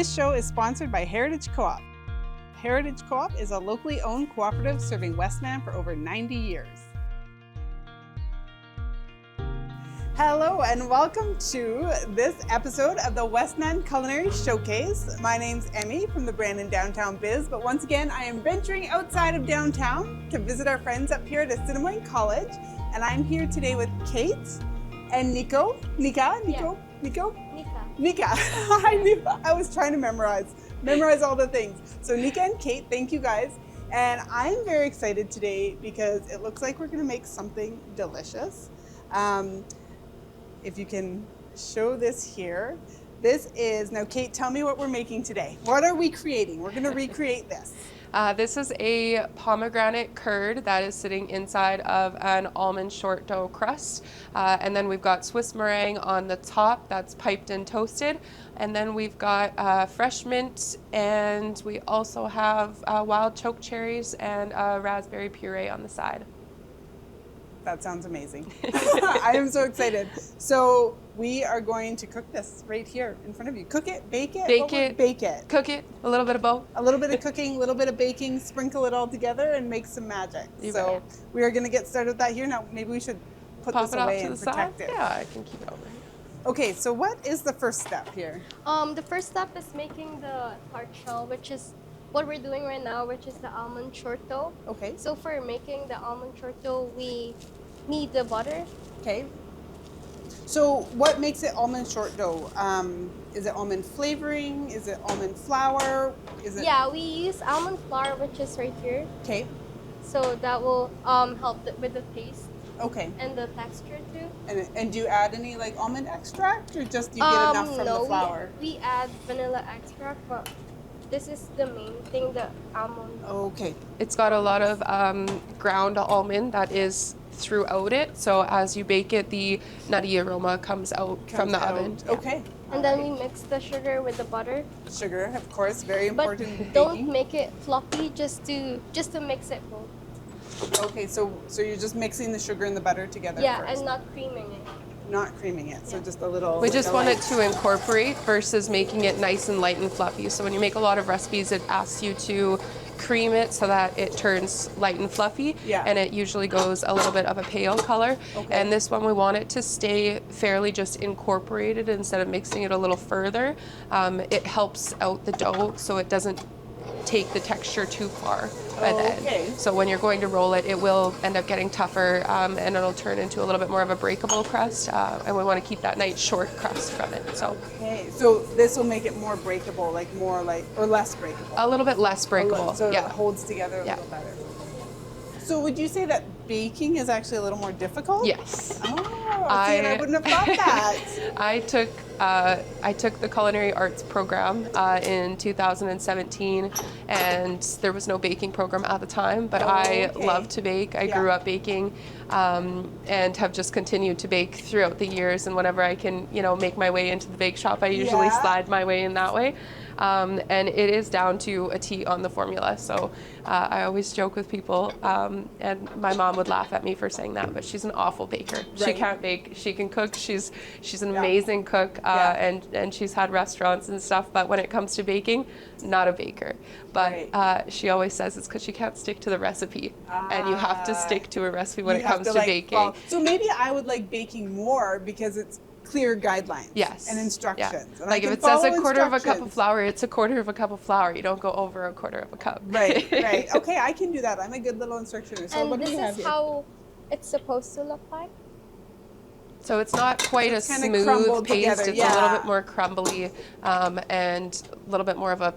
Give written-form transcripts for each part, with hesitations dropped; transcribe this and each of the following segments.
This show is sponsored by Heritage Co-op. Heritage Co-op is a locally owned cooperative serving Westman for over 90 years. Hello and welcome to this episode of the Westman Culinary Showcase. My name's Emmy from the Brandon Downtown Biz, but once again I am venturing outside of downtown to visit our friends up here at Assiniboine College, and I'm here today with Kate and Nika. I was trying to memorize all the things. So Nika and Kate, thank you guys. And I'm very excited today because it looks like we're gonna make something delicious. If you can show this here. This is, now Kate, tell me what we're making today. What are we creating? We're gonna recreate this. This is a pomegranate curd that is sitting inside of an almond short dough crust. And then we've got Swiss meringue on the top that's piped and toasted. And then we've got fresh mint, and we also have wild choke cherries and raspberry puree on the side. That sounds amazing. I am so excited. So we are going to cook this right here in front of you. Cook it, bake it? Bake it. Bake it. Cook it, a little bit of both. A little bit of cooking, a little bit of baking, sprinkle it all together and make some magic. So we are going to get started with that here. Now maybe we should put this away and protect it. Yeah, I can keep it over. Okay, so what is the first step here? The first step is making the tart shell, which is what we're doing right now, which is the almond short dough. Okay. So for making the almond short dough, we need the butter. Okay. So what makes it almond short dough? Is it almond flavoring? Is it almond flour? Yeah, we use almond flour, which is right here. Okay. So that will help with the taste. Okay. And the texture too. And do you add any like almond extract, or just you get enough from the flour? We add vanilla extract, but this is the main thing, the almond. Okay. It's got a lot of ground almond that is throughout it, so as you bake it, the nutty aroma comes out from the oven. Okay. And then we mix the sugar with the butter. Sugar, of course, very important in baking. Don't make it fluffy, just to mix it both. Okay, so you're just mixing the sugar and the butter together Yeah, first. and not creaming it. Not creaming it, so just a little. We just want it to incorporate versus making it nice and light and fluffy. So when you make a lot of recipes, it asks you to cream it so that it turns light and fluffy. Yeah. And it usually goes a little bit of a pale color. Okay. And this one we want it to stay fairly just incorporated instead of mixing it a little further. It helps out the dough so it doesn't take the texture too far by the end. So when you're going to roll it, it will end up getting tougher, and it'll turn into a little bit more of a breakable crust, and we want to keep that nice short crust from it. So so this will make it more breakable, like more like, or less breakable? A little bit less breakable. So yeah. it holds together a little better. So would you say that baking is actually a little more difficult? Yes. Oh, and I wouldn't have thought that. I took the culinary arts program in 2017, and there was no baking program at the time, but I love to bake. I grew up baking, and have just continued to bake throughout the years, and whenever I can, make my way into the bake shop, I usually slide my way in that way. And it is down to a T on the formula. So I always joke with people, and my mom would laugh at me for saying that, but she's an awful baker. Right. She can't bake. She can cook. She's an amazing cook, and she's had restaurants and stuff. But when it comes to baking, not a baker. But she always says it's because she can't stick to the recipe, and you have to stick to a recipe when it comes to baking. So maybe I would like baking more because it's clear guidelines and instructions. Yeah. And like if it says a quarter of a cup of flour, it's a quarter of a cup of flour. You don't go over a quarter of a cup. Right. Okay, I can do that. I'm a good little instructor. So and what do we have this is here? how it's supposed to look like. So it's not quite a smooth paste. Together. It's a little bit more crumbly, and a little bit more of a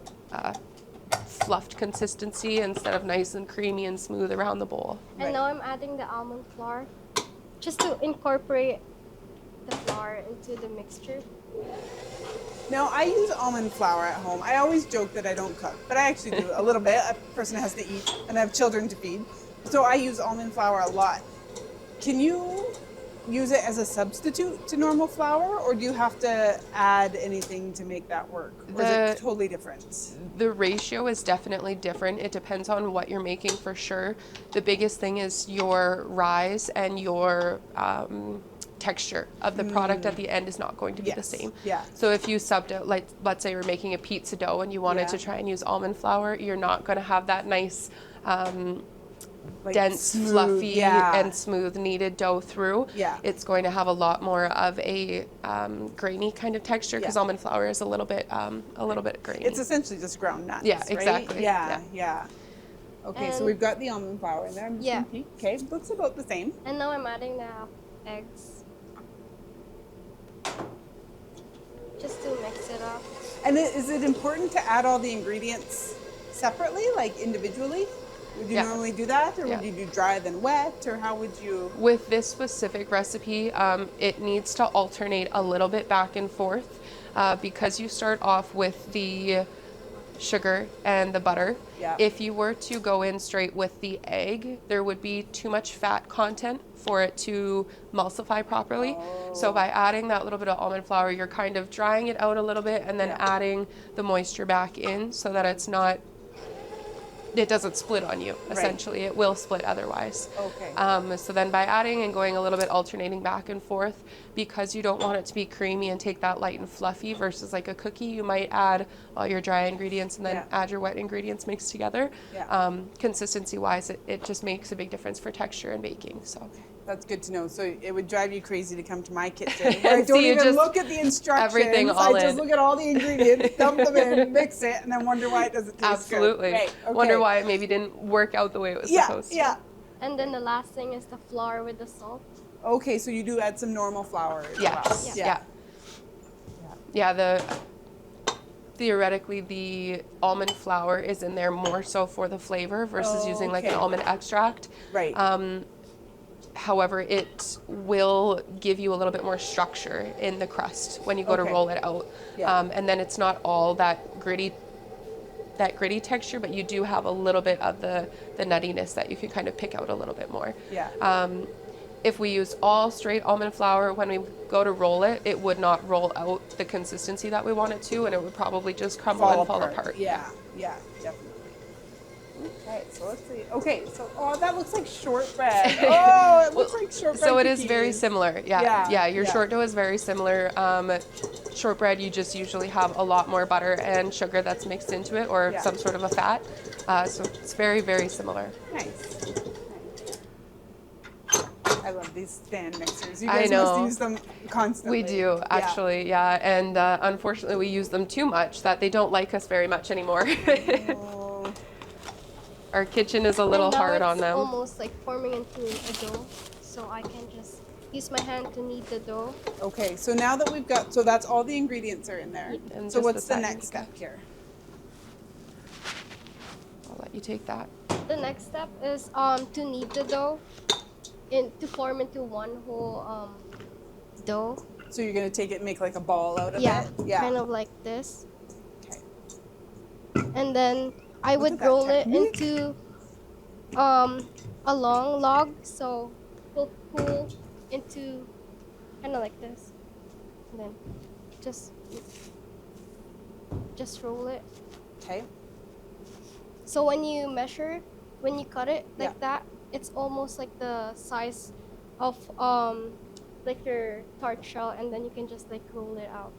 fluffed consistency instead of nice and creamy and smooth around the bowl. And now I'm adding the almond flour just to incorporate the flour into the mixture. Now, I use almond flour at home. I always joke that I don't cook, but I actually do a little bit. A person has to eat, and I have children to feed. So I use almond flour a lot. Can you use it as a substitute to normal flour, or do you have to add anything to make that work? Or is it totally different? The ratio is definitely different. It depends on what you're making for sure. The biggest thing is your rise and your texture of the product at the end is not going to be the same. Yeah. So if you subbed out, like, let's say you're making a pizza dough and you wanted to try and use almond flour, you're not going to have that nice Like dense, smooth, fluffy, and smooth kneaded dough through. Yeah. It's going to have a lot more of a grainy kind of texture because almond flour is a little bit grainy. It's essentially just ground nuts. Yeah, right? exactly. Yeah. Okay, so And- we've got the almond flour in there. I'm just Yeah. gonna peek. Okay, looks about the same. And now I'm adding the half eggs. Just to mix it up. And is it important to add all the ingredients separately, like individually? Would you normally do that, or would you do dry then wet, or how would you? With this specific recipe, it needs to alternate a little bit back and forth because you start off with the sugar and the butter. Yeah. If you were to go in straight with the egg, there would be too much fat content for it to emulsify properly. So by adding that little bit of almond flour, you're kind of drying it out a little bit and then adding the moisture back in so that it doesn't split on you, essentially. It will split otherwise. Okay. So then by adding and going a little bit alternating back and forth, because you don't want it to be creamy and take that light and fluffy versus like a cookie, you might add all your dry ingredients and then add your wet ingredients mixed together. Yeah. Consistency-wise, it just makes a big difference for texture and baking. So. That's good to know. So it would drive you crazy to come to my kitchen where I So don't you even just- look at the instructions. everything all I just in. look at all the ingredients, dump them in, mix it, and then wonder why it doesn't taste Absolutely. good. Right, okay. Wonder why it maybe didn't work out the way it was supposed to. Yeah. And then the last thing is the flour with the salt. Okay, so you do add some normal flour as Yes. well. Yeah. Theoretically, the almond flour is in there more so for the flavor versus using like an Okay. almond extract. Right. However, it will give you a little bit more structure in the crust when you go to Okay. roll it out. Yeah. And then it's not all that gritty texture, but you do have a little bit of the nuttiness that you can kind of pick out a little bit more. Yeah. If we use all straight almond flour, when we go to roll it, it would not roll out the consistency that we want it to, and it would probably just crumble and fall apart. Yeah, definitely. Okay, so let's see. Okay, so that looks like shortbread. Oh, it looks like shortbread. So it is cookies. very similar. Yeah. Your yeah. short dough is very similar. Shortbread, you just usually have a lot more butter and sugar that's mixed into it, or some sort of a fat. So it's very, very similar. Nice. I love these stand mixers. You I guys know. must use them constantly. We do, actually, yeah. And unfortunately, we use them too much that they don't like us very much anymore. Oh, Our kitchen is a little And now hard on it's them. almost like forming into a dough. So I can just use my hand to knead the dough. okay, so now that we've got, so that's all the ingredients are in there. And So just what's the size next you step got. here? I'll let you take that. The next step is to knead the dough to form into one whole dough. So you're gonna take it and make like a ball out of Yeah, it? Yeah. kind of like this. Okay. And then I Look would at that roll it technique. into a long log, so we'll pull into kind of like this, and then just roll it. Okay. So when you measure, when you cut it like Yeah. that, it's almost like the size of like your tart shell, and then you can just like roll it out.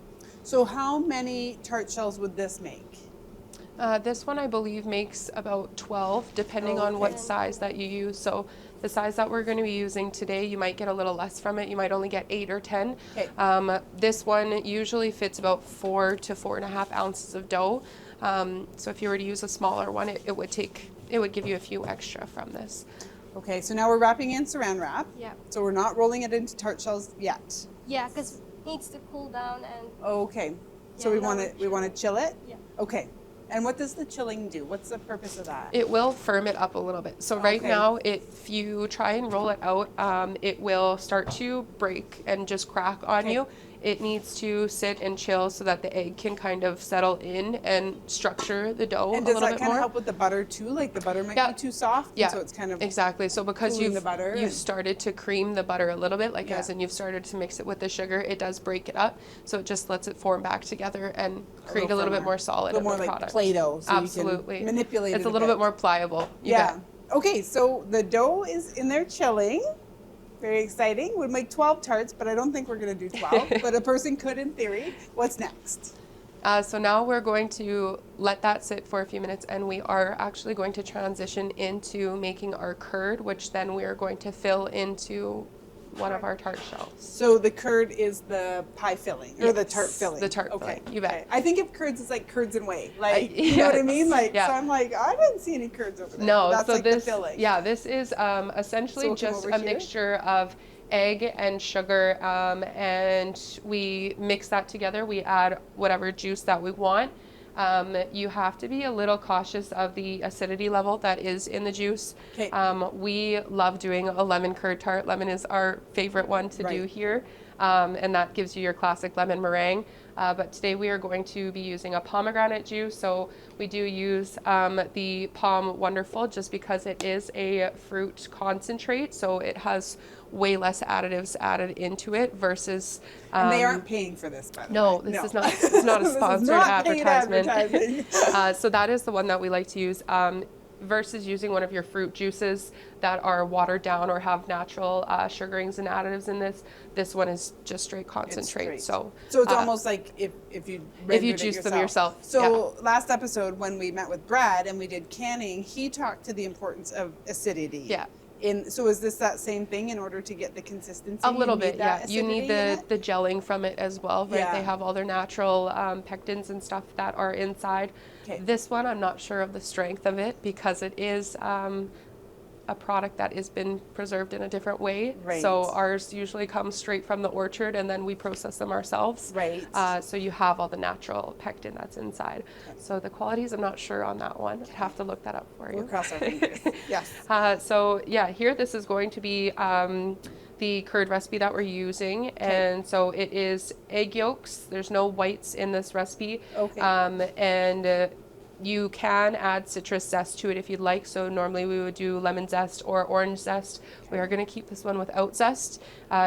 So how many tart shells would this make? This one, I believe, makes about 12, depending on what Okay. size that you use. So the size that we're going to be using today, you might get a little less from it. You might only get 8 or 10. Okay. This one usually fits about 4 to 4.5 ounces of dough. So if you were to use a smaller one, it would give you a few extra from this. Okay, so now we're wrapping in saran wrap. Yeah. So we're not rolling it into tart shells yet. Yeah, because it needs to cool down and Okay. So Yeah, we now want we're to chill it? yeah. Okay. And what does the chilling do? What's the purpose of that? It will firm it up a little bit. So right Okay. now, if you try and roll it out, it will start to break and just crack on Okay. you. It needs to sit and chill so that the egg can kind of settle in and structure the dough And a does little that bit kind more. of help with the butter too? Like the butter might Yeah. be too soft, and Yeah, so it's kind of exactly. So because cooling you've the butter you've and- started to cream the butter a little bit, like Yeah. as in you've started to mix it with the sugar, it does break it up. So it just lets it form back together and create a little bit firmer. more solid a little of more the like product. Play-Doh, so Absolutely. you can manipulate it. It's a little bit more pliable. You Yeah. bet. Okay, so the dough is in there chilling. Very exciting. Would make 12 tarts, but I don't think we're going to do 12. But a person could in theory. What's next? So now we're going to let that sit for a few minutes, and we are actually going to transition into making our curd, which then we are going to fill into one of our tart shells. So the curd is the pie filling, or the tart filling? The tart filling, you bet. Okay. I think of curds as like curds and whey. Like, you know what I mean? Like, so I'm like, I didn't see any curds over there. No, That's so like this, the filling. yeah, this is essentially just a mixture of egg and sugar, and we mix that together. We add whatever juice that we want. You have to be a little cautious of the acidity level that is in the juice. Okay. We love doing a lemon curd tart. Lemon is our favorite one to do here, and that gives you your classic lemon meringue. But today we are going to be using a pomegranate juice. So we do use the Pom Wonderful just because it is a fruit concentrate. So it has way less additives added into it versus... and they aren't paying for this, by the no, way. This is not, it's not a sponsored advertisement. advertising. So that is the one that we like to use. Versus using one of your fruit juices that are watered down or have natural sugarings and additives in this one is just straight concentrate. So it's almost like if you juice them yourself. So last episode when we met with Brad and we did canning, he talked to the importance of acidity. Yeah. So is this that same thing in order to get the consistency? A little bit, yeah. You need the gelling from it as well, right? Yeah. They have all their natural pectins and stuff that are inside. Okay. This one, I'm not sure of the strength of it because it is a product that has been preserved in a different way. Right. So ours usually comes straight from the orchard and then we process them ourselves. Right. So you have all the natural pectin that's inside. Okay. So the qualities, I'm not sure on that one. I'd have to look that up for you. We'll cross our fingers. Yes. So yeah, here this is going to be the curd recipe that we're using. Okay. And so it is egg yolks. There's no whites in this recipe. Okay. You can add citrus zest to it if you'd like. So normally we would do lemon zest or orange zest. Okay. We are going to keep this one without zest.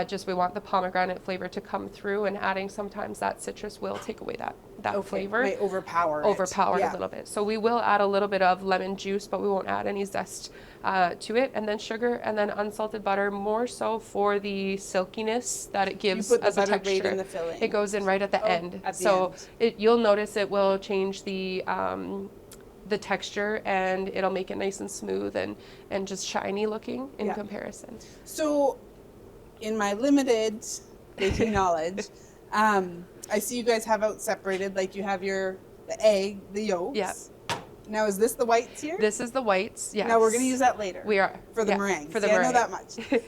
Just we want the pomegranate flavor to come through, and adding sometimes that citrus will take away that flavor. May overpower it a little bit. So we will add a little bit of lemon juice, but we won't add any zest to it. And then sugar and then unsalted butter, more so for the silkiness that it gives as a texture. Right in the filling. It goes in right at the end. At the end. You'll notice it will change the texture, and it'll make it nice and smooth and just shiny looking in comparison. So in my limited baking knowledge, I see you guys have out separated, like you have the egg, the yolks. Yeah. Now is this the whites here? This is the whites, yes. Now we're going to use that later. We are. For the meringue. For the meringue. I know that much.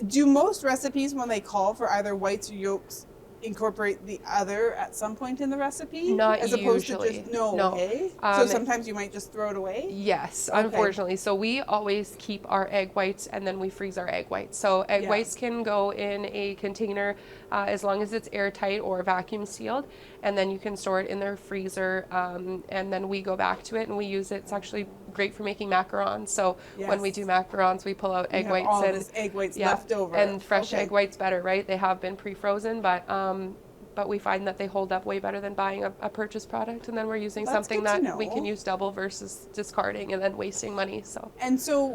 Do most recipes, when they call for either whites or yolks, incorporate the other at some point in the recipe? Not as opposed usually. To just no. Okay. So sometimes you might just throw it away? Yes, okay. Unfortunately. So we always keep our egg whites and then we freeze our egg whites. So egg whites can go in a container as long as it's airtight or vacuum sealed, and then you can store it in their freezer, and then we go back to it and we use it. It's actually great for making macarons. So when we do macarons, we pull out egg whites all this egg whites left over. And fresh egg whites better, right? They have been pre-frozen, but we find that they hold up way better than buying a purchased product, and then we're using something that we can use double versus discarding and then wasting money. And so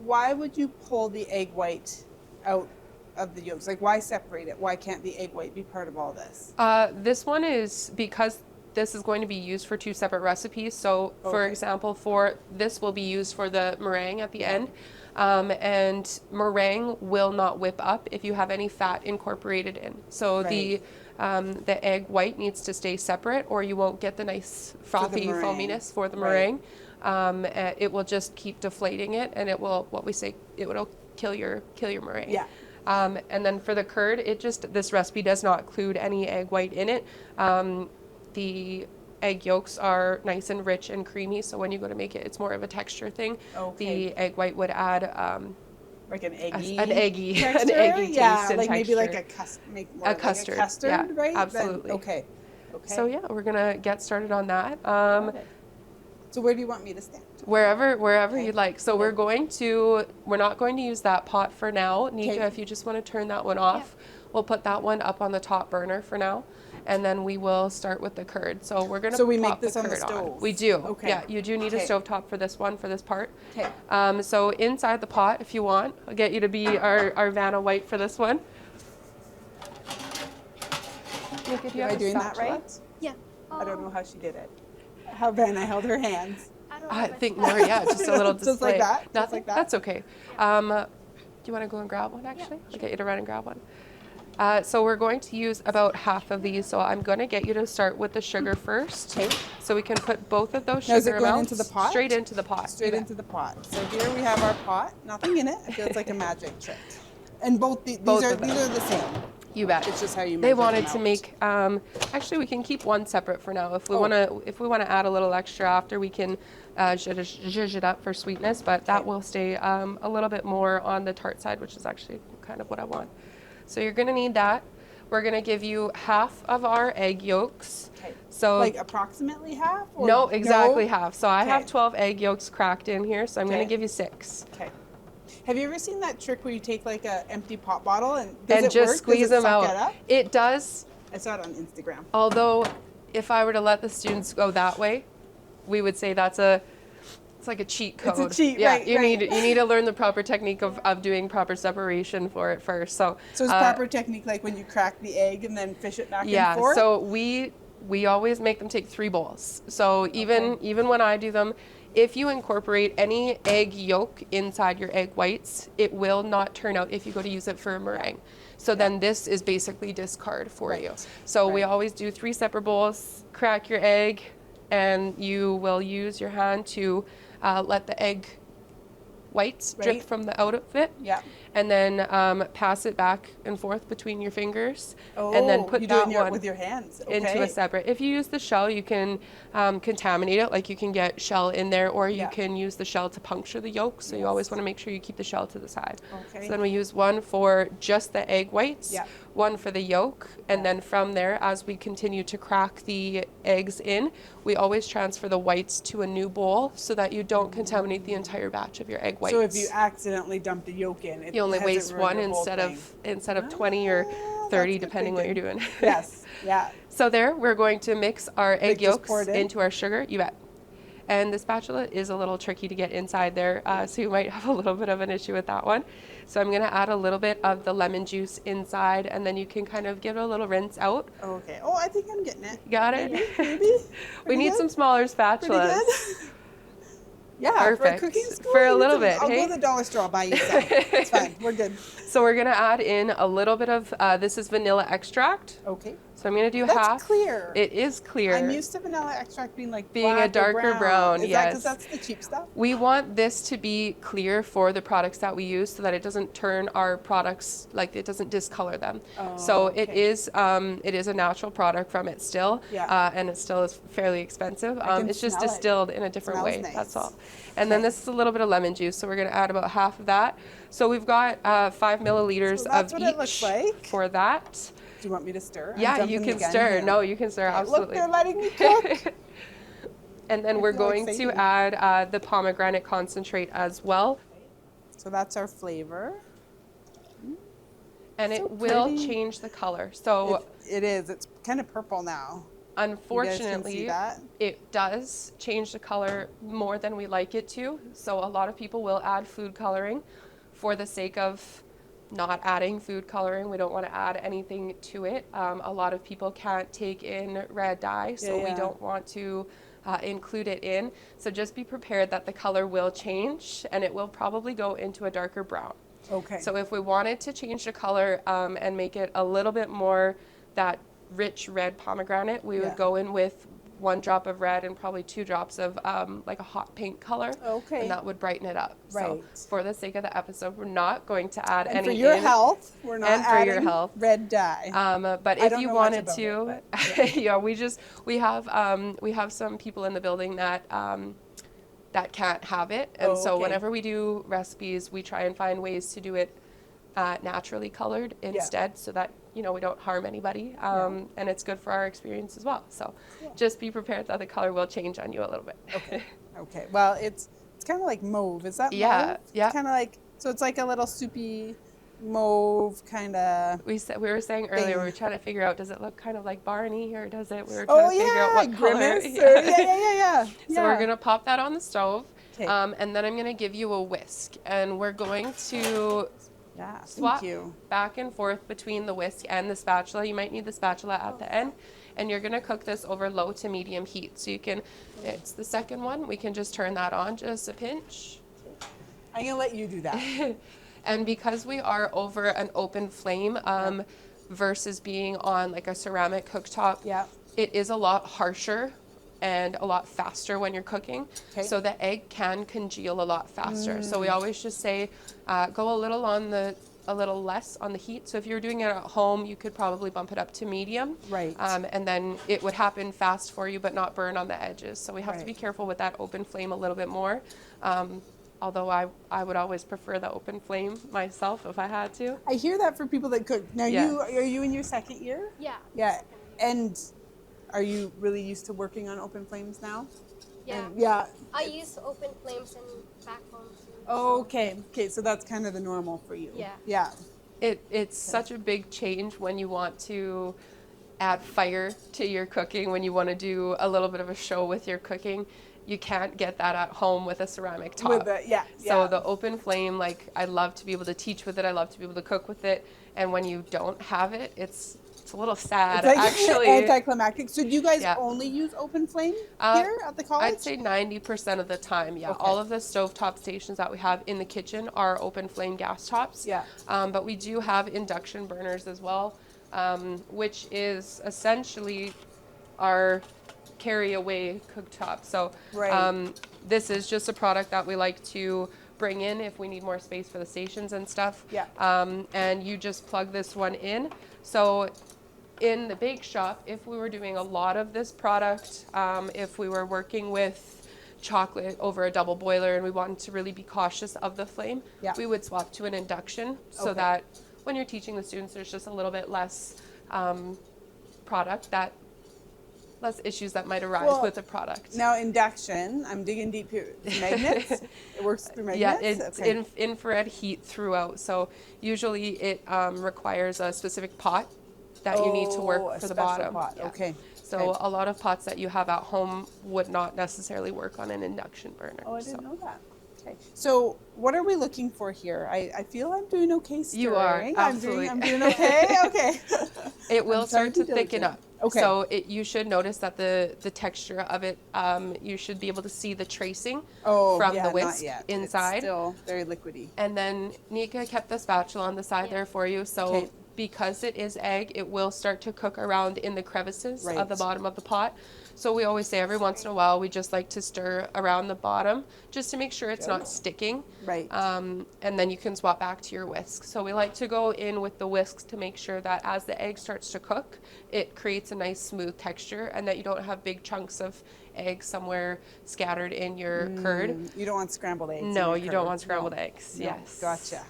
why would you pull the egg white out of the yolks? Like, why separate it? Why can't the egg white be part of all this? This one is because this is going to be used for two separate recipes. So for example, for this will be used for the meringue at the end. And meringue will not whip up if you have any fat incorporated in. So the egg white needs to stay separate, or you won't get the nice frothy foaminess for the meringue. It will just keep deflating it, and it will kill your meringue. Yeah. And then for the curd, this recipe does not include any egg white in it. The egg yolks are nice and rich and creamy, so when you go to make it, it's more of a texture thing. Okay. The egg white would add like an eggy taste and like texture. Maybe like a custard, yeah, right? Absolutely. Then, okay. So yeah, we're gonna get started on that. So where do you want me to stand? Wherever you'd like. So we're not going to use that pot for now. Nika, if you just want to turn that one off, we'll put that one up on the top burner for now. and then we will start with the curd. So we're gonna So we make pop this the on the curd stove? We do. Okay. Yeah, you do need a Okay. stovetop for this one, for this part. Okay. So inside the pot, if you want, I'll get you to be our Vanna White for this one. Nick, if you Am have I a doing that spatula. right? Yeah. I don't know how she did it. How Vanna held her hands. I don't know. I my think spatula. more, yeah, just a little display. Just like that? Just Nothing? like that? That's okay. Do you want to go and grab one, actually? I'll get you to run and grab one. So we're going to use about half of these. So I'm going to get you to start with the sugar first. Okay. So we can put both of those Now, is sugar it going amounts into the pot? straight into the pot. Straight You into the pot. So here we have our pot. Nothing in it. It feels like a magic trick. And these are the same. You bet. It's just how you measure They wanted them to out. make. Actually, we can keep one separate for now. If we Oh. want to add a little extra after, we can zhuzh it up for sweetness. But that Okay. will stay a little bit more on the tart side, which is actually kind of what I want. So you're gonna need that. We're gonna give you half of our egg yolks. Okay. So Like approximately half? Or no, exactly half. So I have Okay. 12 egg yolks cracked in here. So I'm gonna Okay. give you 6. Okay. Have you ever seen that trick where you take like an empty pop bottle and does And it just work? squeeze Does it them suck out. It up? It does. I saw it on Instagram. Although, if I were to let the students go that way, we would say it's like a cheat code. It's a cheat, yeah, right, you right. need to learn the proper technique of doing proper separation for it first. So So it's proper technique like when you crack the egg and then fish it back yeah, and forth? so we always make them take 3 bowls. So even when I do them, if you incorporate any egg yolk inside your egg whites, it will not turn out if you go to use it for a meringue. So then this is basically discard for Right. you. So we Right. always do 3 separate bowls, crack your egg, and you will use your hand to let the egg whites drip Right. from the out of it. Yeah. And then pass it back and forth between your fingers. Oh, and then put you do that it one with your hands. into Okay. a separate. If you use the shell, you can contaminate it. Like you can get shell in there, or you Yeah. can use the shell to puncture the yolk. So you always want to make sure you keep the shell to the side. Okay. So then we use one for just the egg whites, Yeah. one for the yolk, and Yeah. then from there, as we continue to crack the eggs in, we always transfer the whites to a new bowl so that you don't contaminate the entire batch of your egg whites. So if you accidentally dump the yolk in, you only hasn't waste ruined one your whole instead thing. of 20 or Ah, 30, that's good depending what you're thinking. doing. Yes. Yeah. So there, we're going to mix our egg Like just yolks pour it in? into our sugar. You bet. And the spatula is a little tricky to get inside there, so you might have a little bit of an issue with that one. So I'm going to add a little bit of the lemon juice inside, and then you can kind of give it a little rinse out. Okay. Oh, I think I'm getting it. Got it? Maybe. We Pretty need good? some smaller Pretty spatulas. good. Yeah, Perfect. for cooking school. For a I need little some- bit, I'll hey? go to the dollar store, I'll buy you some. It's fine. We're good. So we're going to add in a little bit of, this is vanilla extract. Okay. So I'm going to do That's half. clear. It is clear. I'm used to vanilla extract being like Being a black or darker brown, Is that yes. because that's the cheap stuff? We want this to be clear for the products that we use so that it doesn't turn our products, like it doesn't discolor them. So it okay. is a natural product from it still, Yeah. and it still is fairly expensive. can It's just smell it. distilled in a different Smells way, nice. that's all. And then this is a little bit of lemon juice, so we're gonna add about half of that. So we've got 5 milliliters So that's of what each it looks like? for that. Do you want me to stir? I'm Yeah, you jumping can the gun stir. here. No, you can stir, Okay, absolutely. Look, they're letting me cook. And then I we're feel going excited. to add the pomegranate concentrate as well. So that's our flavor. And So it will pretty. change the color. So It is. It's kind of purple now. unfortunately, that? it does change the color more than we like it to. So a lot of people will add food coloring for the sake of not adding food coloring. We don't want to add anything to it. A lot of people can't take in red dye, so we yeah. don't want to include it in. So just be prepared that the color will change, and it will probably go into a darker brown. Okay. So if we wanted to change the color and make it a little bit more that rich red pomegranate, we Yeah. would go in with 1 drop of red and probably 2 drops of like a hot pink color. Okay. And that would brighten it up. Right. So for the sake of the episode, we're not going to add and any for your in. health, we're not And for your adding health. red dye. But I if don't you know much wanted about to, it, yeah, we have some people in the building that that can't have it, and Oh, so okay. whenever we do recipes, we try and find ways to do it naturally colored instead, so that we don't harm anybody, and it's good for our experience as well. So just be prepared that the color will change on you a little bit. Okay. Okay. Well, it's kind of like mauve. Is that Yeah, mauve? yeah. Kind of like, so it's like a little soupy mauve kind of. We were saying earlier, Thing. we were trying to figure out, does it look kind of like Barney, or does it? We were Oh trying to figure out yeah, what color. grimace. Or, yeah. So we're gonna pop that on the stove, 'Kay. and then I'm gonna give you a whisk, and we're going to Yeah, swap thank you. back and forth between the whisk and the spatula. You might need the spatula at the end, and you're gonna cook this over low to medium heat. So you can, it's the second one. We can just turn that on just a pinch. I'm gonna let you do that. And because we are over an open flame, versus being on like a ceramic cooktop, Yeah. it is a lot harsher and a lot faster when you're cooking. 'Kay. So the egg can congeal a lot faster. So we always just say, go a little less on the heat. So if you're doing it at home, you could probably bump it up to medium. Right. And then it would happen fast for you, but not burn on the edges. So we have to Right. be careful with that open flame a little bit more. Although I would always prefer the open flame myself if I had to. I hear that for people that cook. Now, Yes. are you in your second year? Yeah. Yeah. And are you really used to working on open flames now? Yeah. And, yeah. I use open flames and back home too. Okay. Okay. So that's kind of the normal for you. Yeah. Yeah. It's such a big change when you want to add fire to your cooking, when you want to do a little bit of a show with your cooking. You can't get that at home with a ceramic top. With the, yeah. So yeah. the open flame, like, I love to be able to teach with it. I love to be able to cook with it. And when you don't have it, it's a little sad, It's like actually. anticlimactic. So do you guys Yeah. only use open flame Uh, here at the college? I'd say 90% of the time, yeah. Okay. All of the stovetop stations that we have in the kitchen are open flame gas tops. Yeah. But we do have induction burners as well, which is essentially our carry away cooktop. So Right. this is just a product that we like to bring in if we need more space for the stations and stuff. Yeah. And you just plug this one in. So in the bake shop, if we were doing a lot of this product, if we were working with chocolate over a double boiler and we wanted to really be cautious of the flame, Yeah. we would swap to an induction so Okay. that when you're teaching the students, there's just a little bit less less issues that might arise Well, with the product. Now induction, I'm digging deep here. Magnets? It works through magnets? Yeah, it's Okay. infrared heat throughout. So usually it requires a specific pot that you need to Oh, work a for the special bottom. pot. Yeah. Okay. So Okay. a lot of pots that you have at home would not necessarily work on an induction burner. Oh, I didn't So know that. Okay. So what are we looking for here? I feel I'm doing okay stirring. You are, absolutely. I'm doing okay. Okay. it will I'm trying start to be thicken diligent. up. Okay. So you should notice that the texture of it, you should be able to see the tracing Oh, from yeah, the not whisk yet. inside. It's still very liquidy. And then Nika kept the spatula on the side there for you. So Okay. because it is egg, it will start to cook around in the crevices of the Right. bottom of the pot. So we always say every once in a while, we just like to stir around the bottom just to make sure it's not sticking. Right. And then you can swap back to your whisk. So we like to go in with the whisks to make sure that as the egg starts to cook, it creates a nice smooth texture and that you don't have big chunks of egg somewhere scattered in your curd. You don't want scrambled eggs. in No, your you don't curd. want scrambled No. eggs. No. Yes. Gotcha.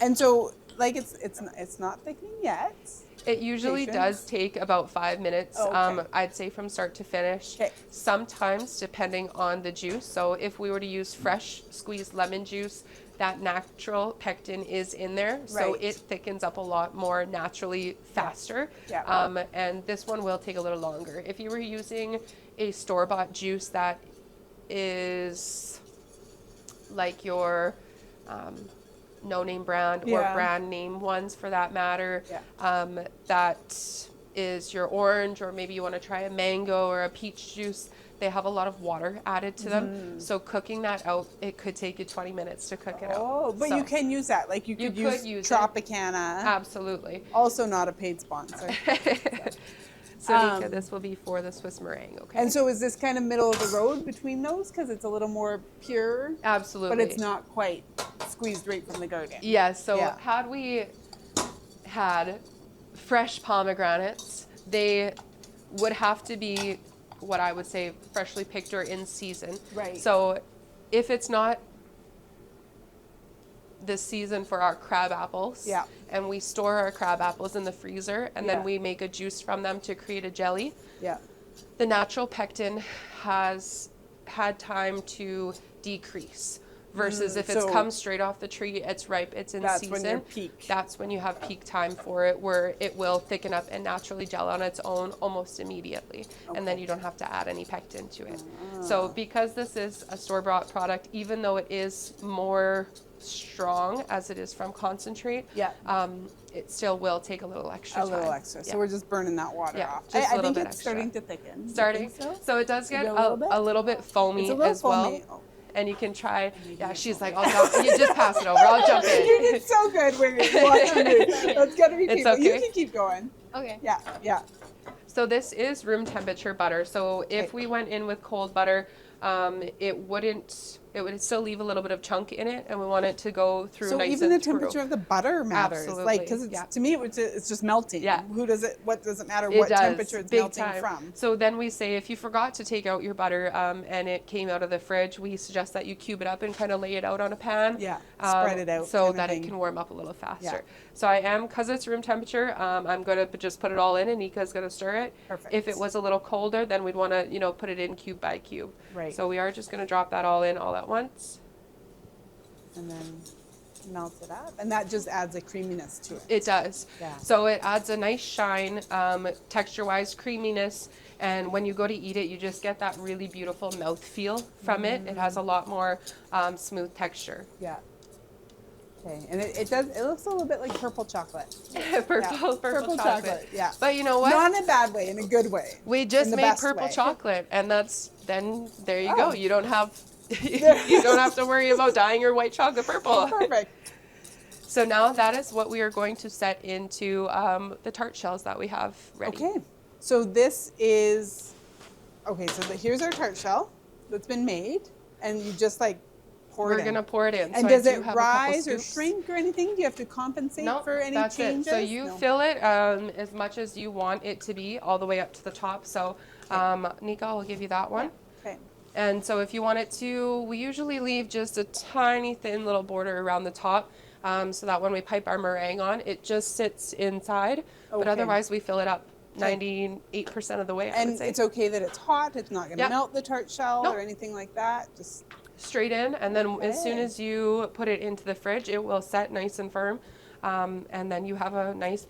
And so, like, it's not thickening yet. It usually Patience. does take about 5 minutes, Oh, okay. I'd say from start to finish. Okay. Sometimes, depending on the juice. So if we were to use fresh squeezed lemon juice, that natural pectin is in there. So Right. it thickens up a lot more naturally faster. Yeah. And this one will take a little longer. If you were using a store-bought juice that is like your no-name brand or Yeah. brand name ones for that matter, Yeah. that is your orange, or maybe you want to try a mango or a peach juice, they have a lot of water added to them. So cooking that out, it could take you 20 minutes to cook it out. Oh, but So, you can use that. Like you could use use it. Tropicana. Absolutely. Also not a paid sponsor. So Nika, this will be for the Swiss meringue, okay? And so is this kind of middle of the road between those? Because it's a little more pure, Absolutely. but it's not quite squeezed right from the garden. Yeah, so Yeah. had we had fresh pomegranates, they would have to be what I would say freshly picked or in season. Right. So if it's not this season for our crab apples, Yeah. and we store our crab apples in the freezer and Yeah. then we make a juice from them to create a jelly, Yeah. the natural pectin has had time to decrease versus if it's so come straight off the tree, it's ripe, it's in that's season. when you're peak. That's when you have peak time for it, where it will thicken up and naturally gel on its own almost immediately. And then you don't have to add any pectin to it. So because this is a store-bought product, even though it is more strong as it is from concentrate, it still will take a little extra time. A little extra. So we're just burning that water off. Just a I little think bit it's extra. starting to thicken. Starting. So it does get a little bit foamy It's a little as well. foamy. Oh. And you can try. Yeah, she's like, I'll jump. You just pass it over. I'll jump in. You did so good. That's gotta be It's people. okay. You can keep going. Okay. Yeah. So this is room temperature butter. So if we went in with cold butter, it would still leave a little bit of chunk in it, and we want it to go through So nice even and the temperature of the butter matters. Absolutely. Like, because to me, it's just melting. Yeah. What does it matter It what does, temperature it's big melting time. from? So then we say if you forgot to take out your butter and it came out of the fridge, we suggest that you cube it up and kind of lay it out on a pan. Yeah, spread it out. So kind of that thing. it can warm up a little faster. Yeah. So because it's room temperature, I'm going to just put it all in and Nika's going to stir it. Perfect. If it was a little colder, then we'd want to, put it in cube by cube. Right. So we are just going to drop that all in all at once. And then melt it up. And that just adds a creaminess to it. It does. Yeah. So it adds a nice shine, texture-wise, creaminess, and when you go to eat it, you just get that really beautiful mouth feel from it. It has a lot more smooth texture. Yeah. Okay. And it looks a little bit like purple chocolate. purple chocolate. Yeah. But you know what? Not in a bad way, in a good way. We just in the made best purple way. chocolate, and then there you Oh. go. You don't have you don't have to worry about dyeing your white chocolate purple. Perfect. So now that is what we are going to set into the tart shells that we have ready. Okay. So this is, here's our tart shell that's been made, and you just like pour it in. We're gonna pour it in. And So does I do it have a couple rise or scoops. shrink or anything? Do you have to compensate No, for any that's changes? it. So you No. fill it as much as you want it to be, all the way up to the top. So Nika, I'll give you that one. Okay. And so if you want it to, we usually leave just a tiny thin little border around the top so that when we pipe our meringue on, it just sits inside. But Okay. otherwise, we fill it up 98% of the way, I would And say. it's okay that it's hot. It's not going to Yep. melt the tart shell Nope. or anything like that. Just Straight in, and then as soon Okay. as you put it into the fridge, it will set nice and firm. And then you have a nice,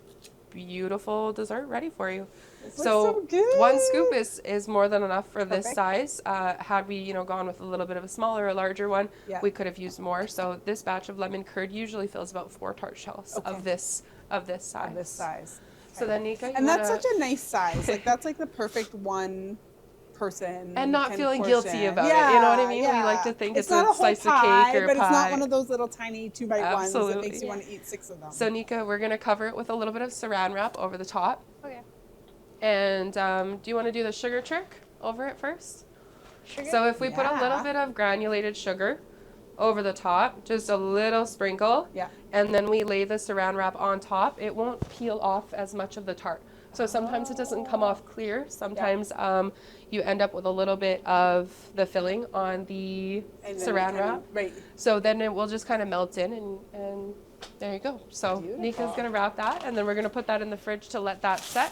beautiful dessert ready for you. looks so good. One scoop is more than enough for this Perfect. size. Had we gone with a little bit of a smaller or larger one, Yeah. we could have used more. So this batch of lemon curd usually fills about 4 tart shells Okay. of this size. of this size. So then Nika, And that's such a nice size. Like that's like the perfect one person. and not kind of feeling portion. guilty about it. You know what I mean? Yeah. We like to think it's not a whole slice of pie, cake or but pie. it's not one of those little tiny 2x1s that Absolutely. makes you want to eat 6 of them. So Nika, we're gonna cover it with a little bit of saran wrap over the top. Okay. And do you want to do the sugar trick over it first? Sugar? So if we put a little Yeah. bit of granulated sugar over the top, just a little sprinkle, Yeah. and then we lay the saran wrap on top, it won't peel off as much of the tart. So sometimes it doesn't come off clear. Sometimes you end up with a little bit of the filling on the And then saran kind wrap. of- right. So then it will just kind of melt in and there you go. So Beautiful. Nika's going to wrap that, and then we're going to put that in the fridge to let that set.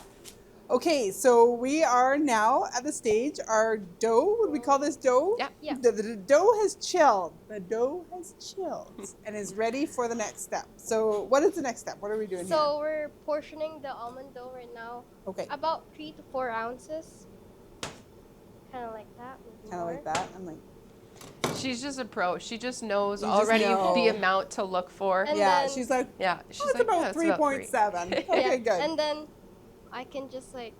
Okay, so we are now at the stage. Our dough, would we call this dough? Yeah. Yeah. The dough has chilled. The dough has chilled and is ready for the next step. So what is the next step? What are we doing So we're portioning the almond dough right now. here? Okay, About 3 to 4 ounces. Kind of like that. maybe kind of more. like that. I'm like, She's just a pro. She just knows You just already know. the amount to look for. And yeah, then- she's like, Yeah, she's oh, it's like, about yeah, it's 3.7. three. Okay, Yeah, good. and then I can just like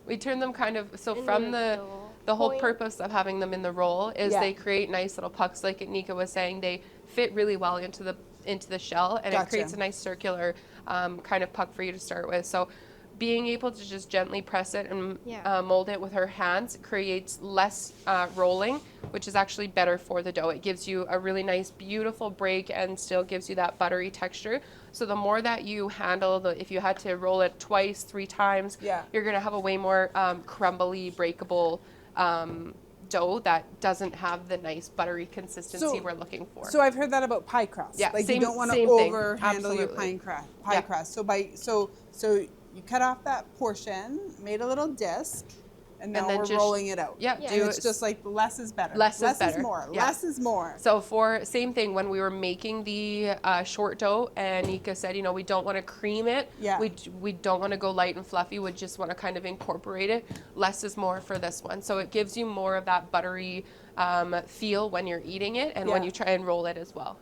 We turn them kind of so in from the whole point. purpose of having them in the roll is Yeah. they create nice little pucks, like Nika was saying. They fit really well into the shell, and Gotcha. it creates a nice circular kind of puck for you to start with. So being able to just gently press it and Yeah. mold it with her hands creates less rolling, which is actually better for the dough. It gives you a really nice, beautiful break and still gives you that buttery texture. So the more that you handle, if you had to roll it twice, 3 times, Yeah. you're going to have a way more crumbly, breakable dough that doesn't have the nice buttery consistency So- we're looking for. So I've heard that about pie crust. Yeah, like same- you don't want to same thing. over handle your Absolutely. pie Yeah. crust. So you cut off that portion, made a little disc, And now then we're just- rolling it out. Yeah, Yeah. And it's just like less is better. Less is better. more. Yeah. Less is more. So for same thing, when we were making the short dough, and Nika said, you know, we don't want to cream it. Yeah. We don't want to go light and fluffy. We just want to kind of incorporate it. Less is more for this one. So it gives you more of that buttery feel when you're eating it, and when Yeah. you try and roll it as well.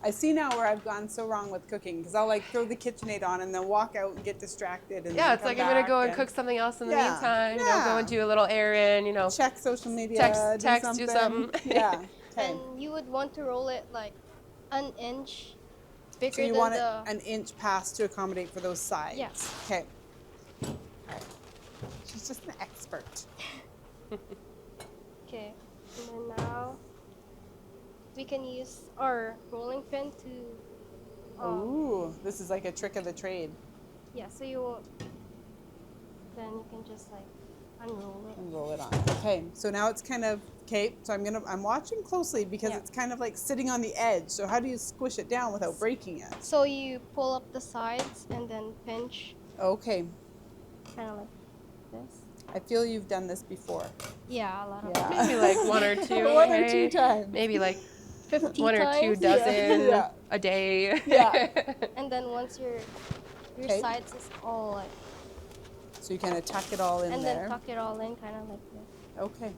I see now where I've gone so wrong with cooking because I'll like throw the KitchenAid on and then walk out and get distracted. And Yeah, then it's come like I'm gonna back go and cook something else in the Yeah. meantime. You know, go Yeah. and do a little errand. You know, check social media, Text, do something. Yeah. Okay. And you would want to roll it like an inch bigger So you than want it the. an inch past to accommodate for those sides. Yeah. Okay. All right. She's just an expert. Okay, and then now we can use our rolling pin to. Ooh, this is like a trick of the trade. Yeah, so you won't. Then you can just like unroll it. And roll it on. Okay, so now it's kind of okay. So I'm watching closely because Yeah. it's kind of like sitting on the edge. So how do you squish it down without breaking it? So you pull up the sides and then pinch, Okay, kind of like this. I feel you've done this before. Yeah, a lot of Yeah. maybe like one or two. One or hey? two times. Maybe like 50 one or two times. dozen Yeah. a day. Yeah. And then once your Okay. sides is all like, So you kind of tuck it all in and there. then tuck it all in, kind of like this. Okay.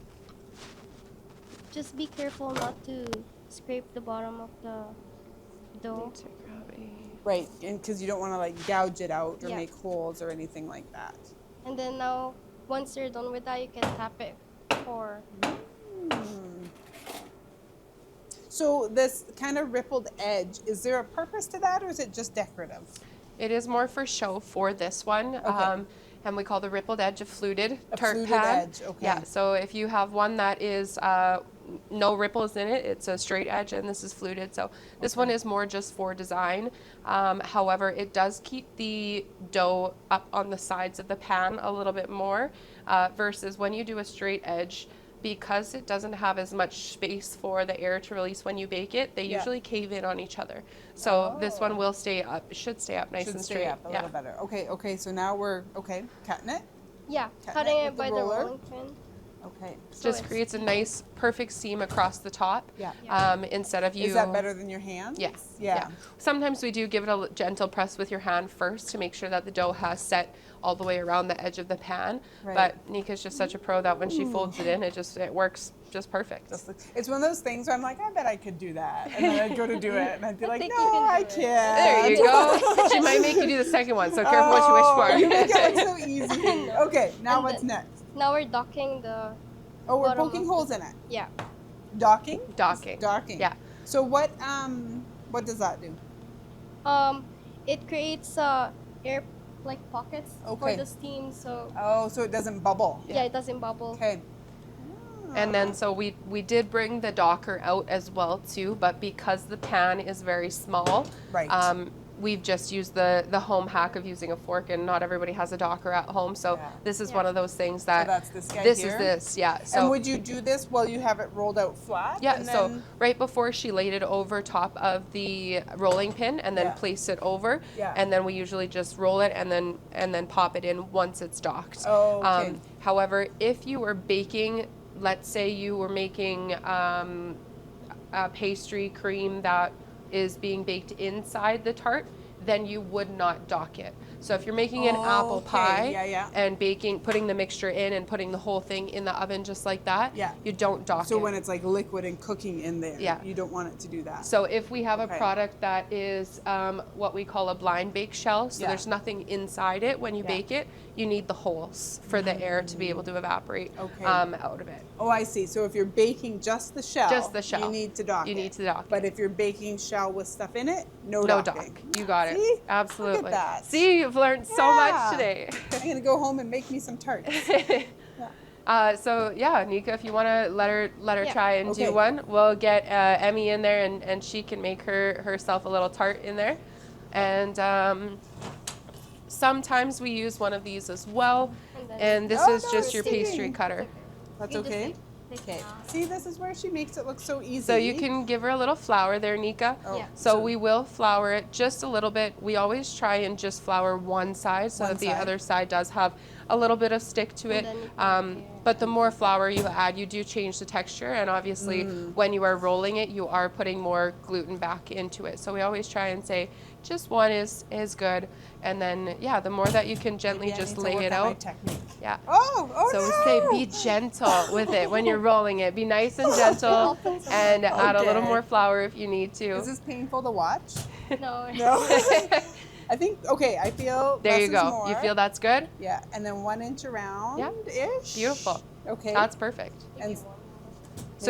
Just be careful not to scrape the bottom of the dough. Right, and because you don't want to like gouge it out or Yeah. make holes or anything like that. And then now, once you're done with that, you can tap it for. So this kind of rippled edge, is there a purpose to that or is it just decorative? It is more for show for this one. And we call the rippled edge a fluted tart fluted pan. edge, okay. Yeah, so if you have one that is no ripples in it, it's a straight edge, and this is fluted. So this one is more just for design. However, it does keep the dough up on the sides of the pan a little bit more versus when you do a straight edge, because it doesn't have as much space for the air to release when you bake it, they Yeah. usually cave in on each other. So this Oh. one will stay up, should stay up nice Should and stay straight. up a little better. Okay, so now we're, cutting it? Yeah, Cutting cutting it it with the by the roller? rolling pin. Okay. So Just it's creates a nice, perfect seam across the top. Yeah. Instead of you. Is that better than your hand? Yes. Yeah. Sometimes we do give it a gentle press with your hand first to make sure that the dough has set all the way around the edge of the pan. Right. But Nika's just such a pro that when she folds it in, it works just perfect. It's one of those things where I'm like, I bet I could do that. And then I'd go to do it and I'd be like, think no, you can I do it." can't. There you go. She might make you do the second one, so careful what you wish for. You make it look so easy. Okay, now And what's then- next? Now we're docking the. Oh, we're bottom poking of holes in it. Yeah. Docking? Docking. Docking. Yeah. So what does that do? It creates air like pockets Okay. for the steam, so Oh, so it doesn't bubble. yeah, it doesn't bubble. Okay. And then so we did bring the docker out as well too, but because the pan is very small, Right. we've just used the home hack of using a fork, and not everybody has a docker at home. So Yeah. this is Yeah. one of those things that that's this guy this here? is this, yeah. So And would you do this while you have it rolled out flat? yeah, and so then- right before she laid it over top of the rolling pin and then Yeah. place it over, Yeah. and then we usually just roll it and then pop it in once it's docked. Oh, okay. However, if you were baking, let's say you were making a pastry cream that is being baked inside the tart, then you would not dock it. So if you're making an apple Okay, pie yeah. and putting the mixture in and putting the whole thing in the oven just like that, Yeah. you don't dock it. So when it's like liquid and cooking in there, Yeah. you don't want it to do that. So if we have Okay. a product that is what we call a blind bake shell, so Yeah. there's nothing inside it when you Yeah. bake it, you need the holes for the air to be able to evaporate Okay. out of it. Oh, I see. So if you're baking just the shell, Just the shell. you need to dock You it. need to dock But it. if you're baking shell with stuff in it, no No docking. dock. You got See? it. Absolutely. Look at that. See, you've learned so Yeah. much today. I'm gonna go home and make me some tarts. So yeah, Nika, if you want to let her Yeah. try and Okay. do one, we'll get Emmy in there and she can make herself a little tart in there. And sometimes we use one of these as well. And then And this Oh, is no, just it's your sticking. pastry cutter. That's You just okay. like Okay. See, this is where she makes it look so easy. So you can give her a little flour there, Nika. Oh, Yeah. So we will flour it just a little bit. We always try and just flour one side so One that the side. other side does have a little bit of stick to it. And then you can But the more flour you add, you do change the texture. And obviously, when you are rolling it, you are putting more gluten back into it. So we always try and say just one is good. And then, yeah, the more that you can gently Maybe I just need to lay work it on my out. technique. Yeah. Oh So no! we say be gentle with it when you're rolling it. Be nice and gentle and add a little Okay. more flour if you need to. Is this painful to watch? No. No. I think, okay, I feel There less you is go. more. You feel that's good? Yeah, and then 1 inch around-ish. Beautiful. Okay. That's perfect. and So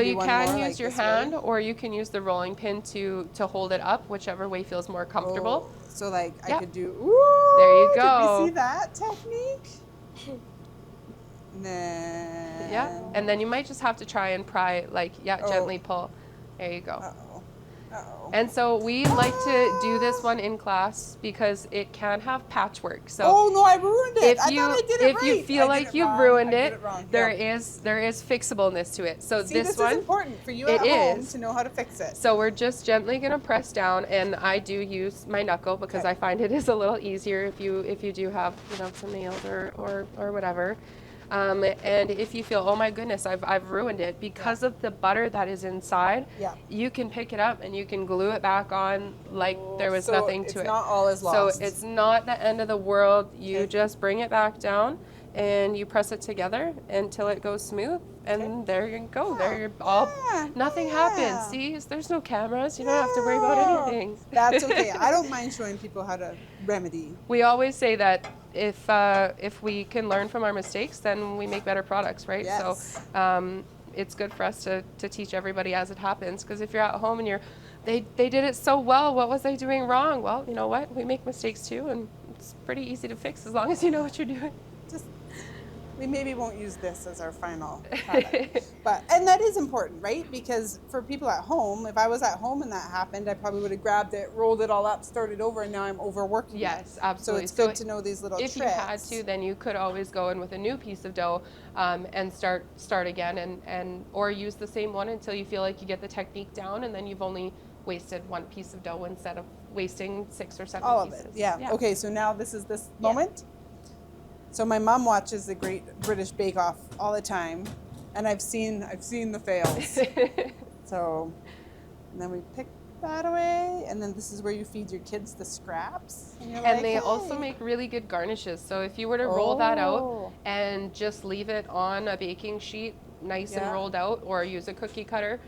maybe you one can more, use like your this way. hand or you can use the rolling pin to hold it up, whichever way feels more comfortable. Oh, so like I Yeah. could do, ooh, There you did go. we see that technique? And then, Yeah. And then you might just have to try and pry, like, Oh. gently pull. There you go. Uh-oh, uh-oh. And so we like to do this one in class because it can have patchwork. So Oh no, I ruined it. if I you thought I did it if right. you feel I did like it you've wrong. ruined I did it, wrong. there Yeah. is fixableness to it. So See, this this one is important for you it at home is. to know how to fix it. So we're just gently gonna press down, and I do use my knuckle because Okay. I find it is a little easier if you do have some nails or whatever. And if you feel, oh my goodness, I've ruined it because of the butter that is inside, Yeah. you can pick it up and you can glue it back on like there was So nothing to it's it. not all is lost. So it's not the end of the world. You Okay. just bring it back down and you press it together until it goes smooth, and there you go. There you're all Yeah. nothing Yeah. happens. See, there's no cameras. You don't have to worry about No. anything. That's okay. I don't mind showing people how to remedy. We always say that if we can learn from our mistakes, then we make better products, right? Yes. So it's good for us to teach everybody as it happens. Because if you're at home and they did it so well, what was I doing wrong? Well, you know what? We make mistakes too, and it's pretty easy to fix as long as you know what you're doing. Just we maybe won't use this as our final product. And that is important, right? Because for people at home, if I was at home and that happened, I probably would have grabbed it, rolled it all up, started over, and now I'm overworking it. Yes, absolutely. So it's good to know these little if tricks. you had to, then you could always go in with a new piece of dough and start again, and or use the same one until you feel like you get the technique down, and then you've only wasted one piece of dough instead of wasting 6 or 7 all pieces. of it. Yeah. Okay, so now this is this moment. So my mom watches the Great British Bake Off all the time, and I've seen the fails. So, and then we pick that away, and then this is where you feed your kids the scraps. And, you're And like, they also "Hey." make really good garnishes. So if you were to roll that out Oh. and just leave it on a baking sheet, nice and Yeah. rolled out, or use a cookie cutter,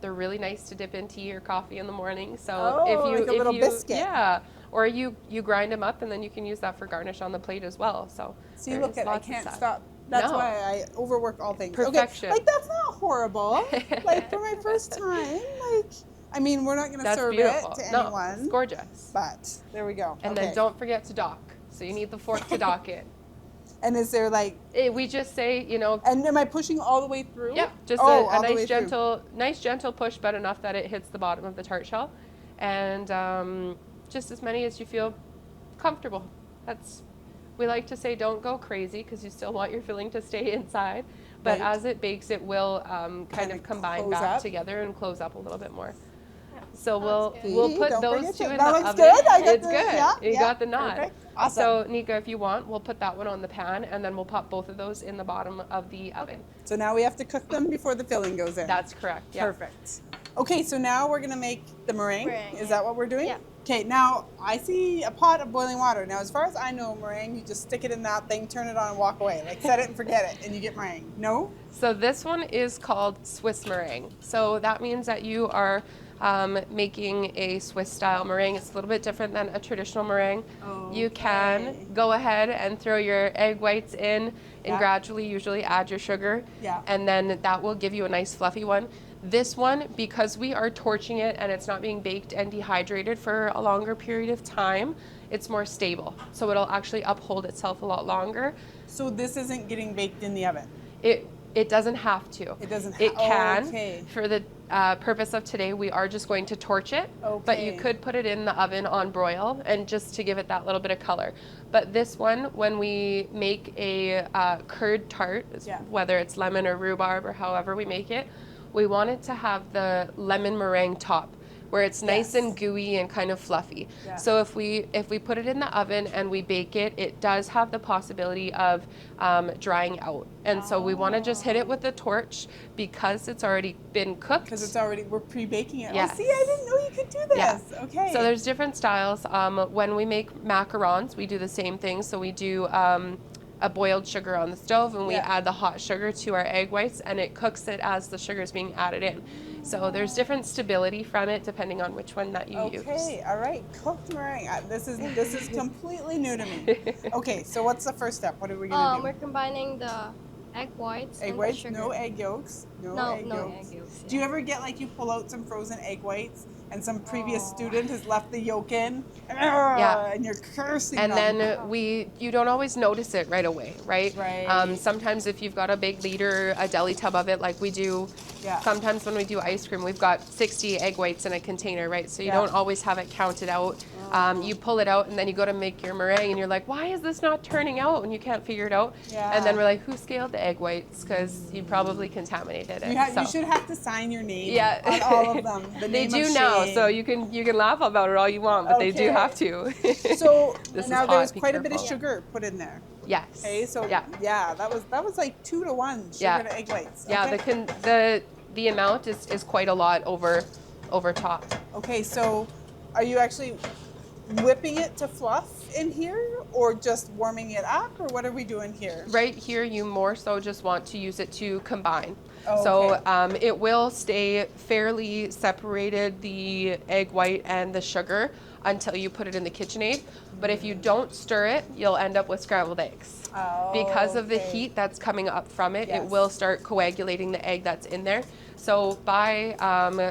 they're really nice to dip in tea or coffee in the morning. So Oh, if you like a little biscuit. yeah, or you grind them up and then you can use that for garnish on the plate as well. So See, there's look at I lots of can't stuff. stop. That's No. why I overwork all things. Perfection. Okay, like that's not horrible. Like for my first time, like I mean, we're not gonna That's serve beautiful. it to No, anyone. it's gorgeous. But there we go. And Okay. then don't forget to dock. So you need the fork to dock it. And is there like? We just say, And am I pushing all the way through? yeah, just Oh, a all the way nice gentle push, but enough that it hits the bottom of the tart shell, and just as many as you feel comfortable. We like to say don't go crazy because you still want your filling to stay inside, but Right. as it bakes, it will kind Kinda of combine close back up. together and close up a little bit more. So That's good. we'll See, put don't those forget two to- in that the looks oven. good. I got It's the- good. yeah, You yeah, got the nod. perfect. Awesome. So Nika, if you want, we'll put that one on the pan, and then we'll pop both of those in the bottom of the oven. So now we have to cook them before the filling goes in. That's correct. Yeah. Perfect. Okay, so now we're gonna make the meringue. Meringue, Is yeah. that what we're doing? Yeah. Okay, now I see a pot of boiling water. Now, as far as I know, meringue, you just stick it in that thing, turn it on, and walk away. Like set it and forget it, and you get meringue. No? So this one is called Swiss meringue. So that means that you are making a Swiss style meringue. It's a little bit different than a traditional meringue. You can go ahead and throw your egg whites in and Yeah. gradually usually add your sugar. Yeah. And then that will give you a nice fluffy one. This one, because we are torching it and it's not being baked and dehydrated for a longer period of time, it's more stable. So it'll actually uphold itself a lot longer. So this isn't getting baked in the oven. It doesn't have to. It doesn't It can. okay. For the purpose of today, we are just going to torch it. Okay. But you could put it in the oven on broil and just to give it that little bit of color. But this one, when we make a curd tart, whether it's lemon or rhubarb or however we make it, we want it to have the lemon meringue top, where it's nice and gooey and kind of fluffy. Yeah. So if we put it in the oven and we bake it, it does have the possibility of drying out. And so we want to just hit it with the torch because it's already been cooked. Because it's already, we're pre-baking it. Yes. Oh, see, I didn't know you could do this. Yeah. Okay. So there's different styles. When we make macarons, we do the same thing. So we do a boiled sugar on the stove, and we add the hot sugar to our egg whites, and it cooks it as the sugar is being added in. So there's different stability from it depending on which one that you use. Okay, all right, cooked meringue. This is completely new to me. Okay, so what's the first step? What are we gonna do? We're combining the egg whites. Egg and whites, the sugar. no egg yolks. No egg yolks. Do you ever get like you pull out some frozen egg whites and some previous student has left the yolk in? And you're cursing and them. then you don't always notice it right away, right? Right. Sometimes if you've got a big liter, a deli tub of it, like we do, sometimes when we do ice cream, we've got 60 egg whites in a container, right? So you don't always have it counted out. You pull it out and then you go to make your meringue and you're like, why is this not turning out? And you can't figure it out. And then we're like, who scaled the egg whites? Because you probably contaminated it. You should have to sign your name on all of them. The They name do of now, shame. so you can laugh about it all you want, but they do have to. So This is now hot, there's be quite a bit of careful. sugar put in there. Yes. Okay, so that was like 2 to 1 sugar to egg whites. Yeah, the amount is quite a lot over top. Okay, so are you actually whipping it to fluff in here, or just warming it up, or what are we doing here? Right here, you more so just want to use it to combine. Oh, so it will stay fairly separated, the egg white and the sugar, until you put it in the KitchenAid. But if you don't stir it, you'll end up with scrambled eggs. Because of the heat that's coming up from it, it will start coagulating the egg that's in there. So by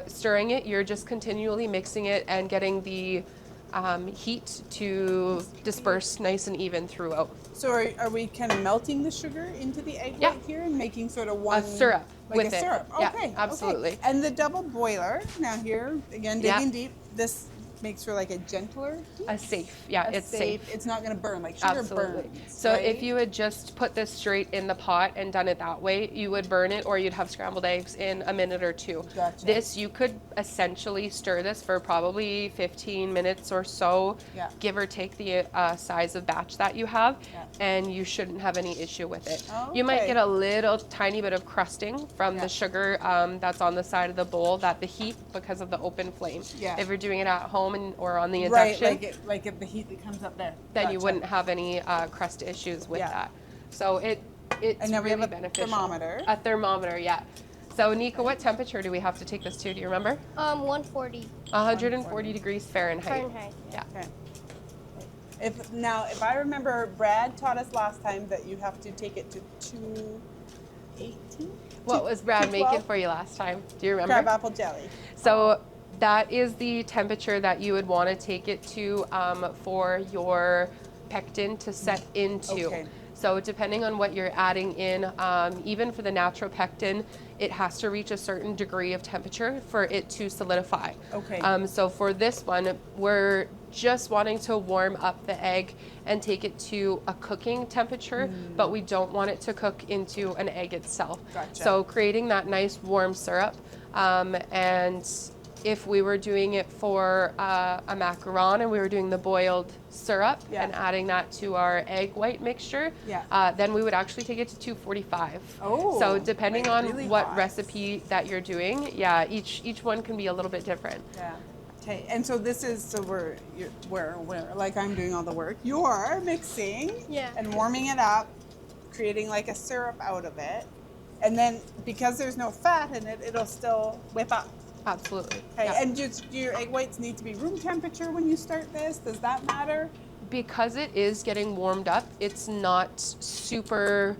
stirring it, you're just continually mixing it and getting the heat to disperse nice and even throughout. So are we kind of melting the sugar into the egg white here and making sort of one syrup like with a it. syrup? Yeah, Okay, absolutely. Okay. And the double boiler now here again, digging deep. This makes for like a gentler heat? It's safe. It's not going to burn like sugar burns. So right? if you had just put this straight in the pot and done it that way, you would burn it, or you'd have scrambled eggs in a minute or two. Gotcha. This, you could essentially stir this for probably 15 minutes or so, give or take the size of batch that you have, and you shouldn't have any issue with it. You might get a little tiny bit of crusting from the sugar that's on the side of the bowl, that the heat, because of the open flame. If you're doing it at home or on the induction, like if the heat that comes up there, then you wouldn't have any crust issues with that. So it's and now really we have beneficial. A thermometer, So Nika, what temperature do we have to take this to? Do you remember? 140. 140 degrees Fahrenheit. Yeah. Okay. If I remember, Brad taught us last time that you have to take it to 218. What was Brad making for you last time? Do you remember? Crab apple jelly. So that is the temperature that you would want to take it to for your pectin to set into. Okay. So depending on what you're adding in, even for the natural pectin, it has to reach a certain degree of temperature for it to solidify. Okay. So for this one, we're just wanting to warm up the egg and take it to a cooking temperature, but we don't want it to cook into an egg itself. Gotcha. So creating that nice warm syrup, and if we were doing it for a macaron and we were doing the boiled syrup and adding that to our egg white mixture, then we would actually take it to 245. So depending on really what hot. recipe that you're doing, each one can be a little bit different. Okay, and so this is we're like I'm doing all the work. You're mixing and warming it up, creating like a syrup out of it, and then because there's no fat in it, it'll still whip up. Absolutely. Okay, and do your egg whites need to be room temperature when you start this? Does that matter? Because it is getting warmed up, it's not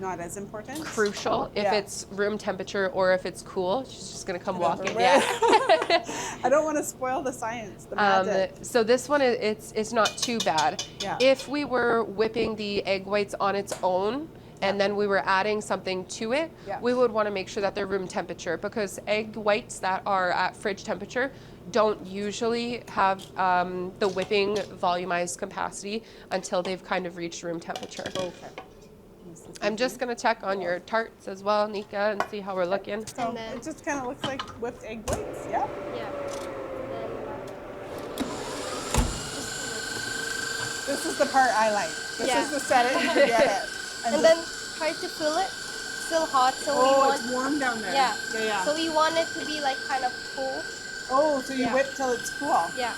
not as important, crucial if it's room temperature or if it's cool. She's just gonna come walking. I don't want to spoil the science, the magic. So this one, it's not too bad. If we were whipping the egg whites on its own, and then we were adding something to it, Yeah. we would want to make sure that they're room temperature, because egg whites that are at fridge temperature don't usually have the whipping volumized capacity until they've kind of reached room temperature. Okay. I'm just going to check on your tarts as well, Nika, and see how we're looking. So And then- it just kind of looks like whipped egg whites. Yeah. Yeah. Then, This is the part I like. This Yeah. is the set it and forget it. and then try to fill it. Still hot, so we oh, want. it's warm down there. Yeah. Yeah. So we want it to be like kind of full. oh, so you Yeah. whip till it's cool. Yeah.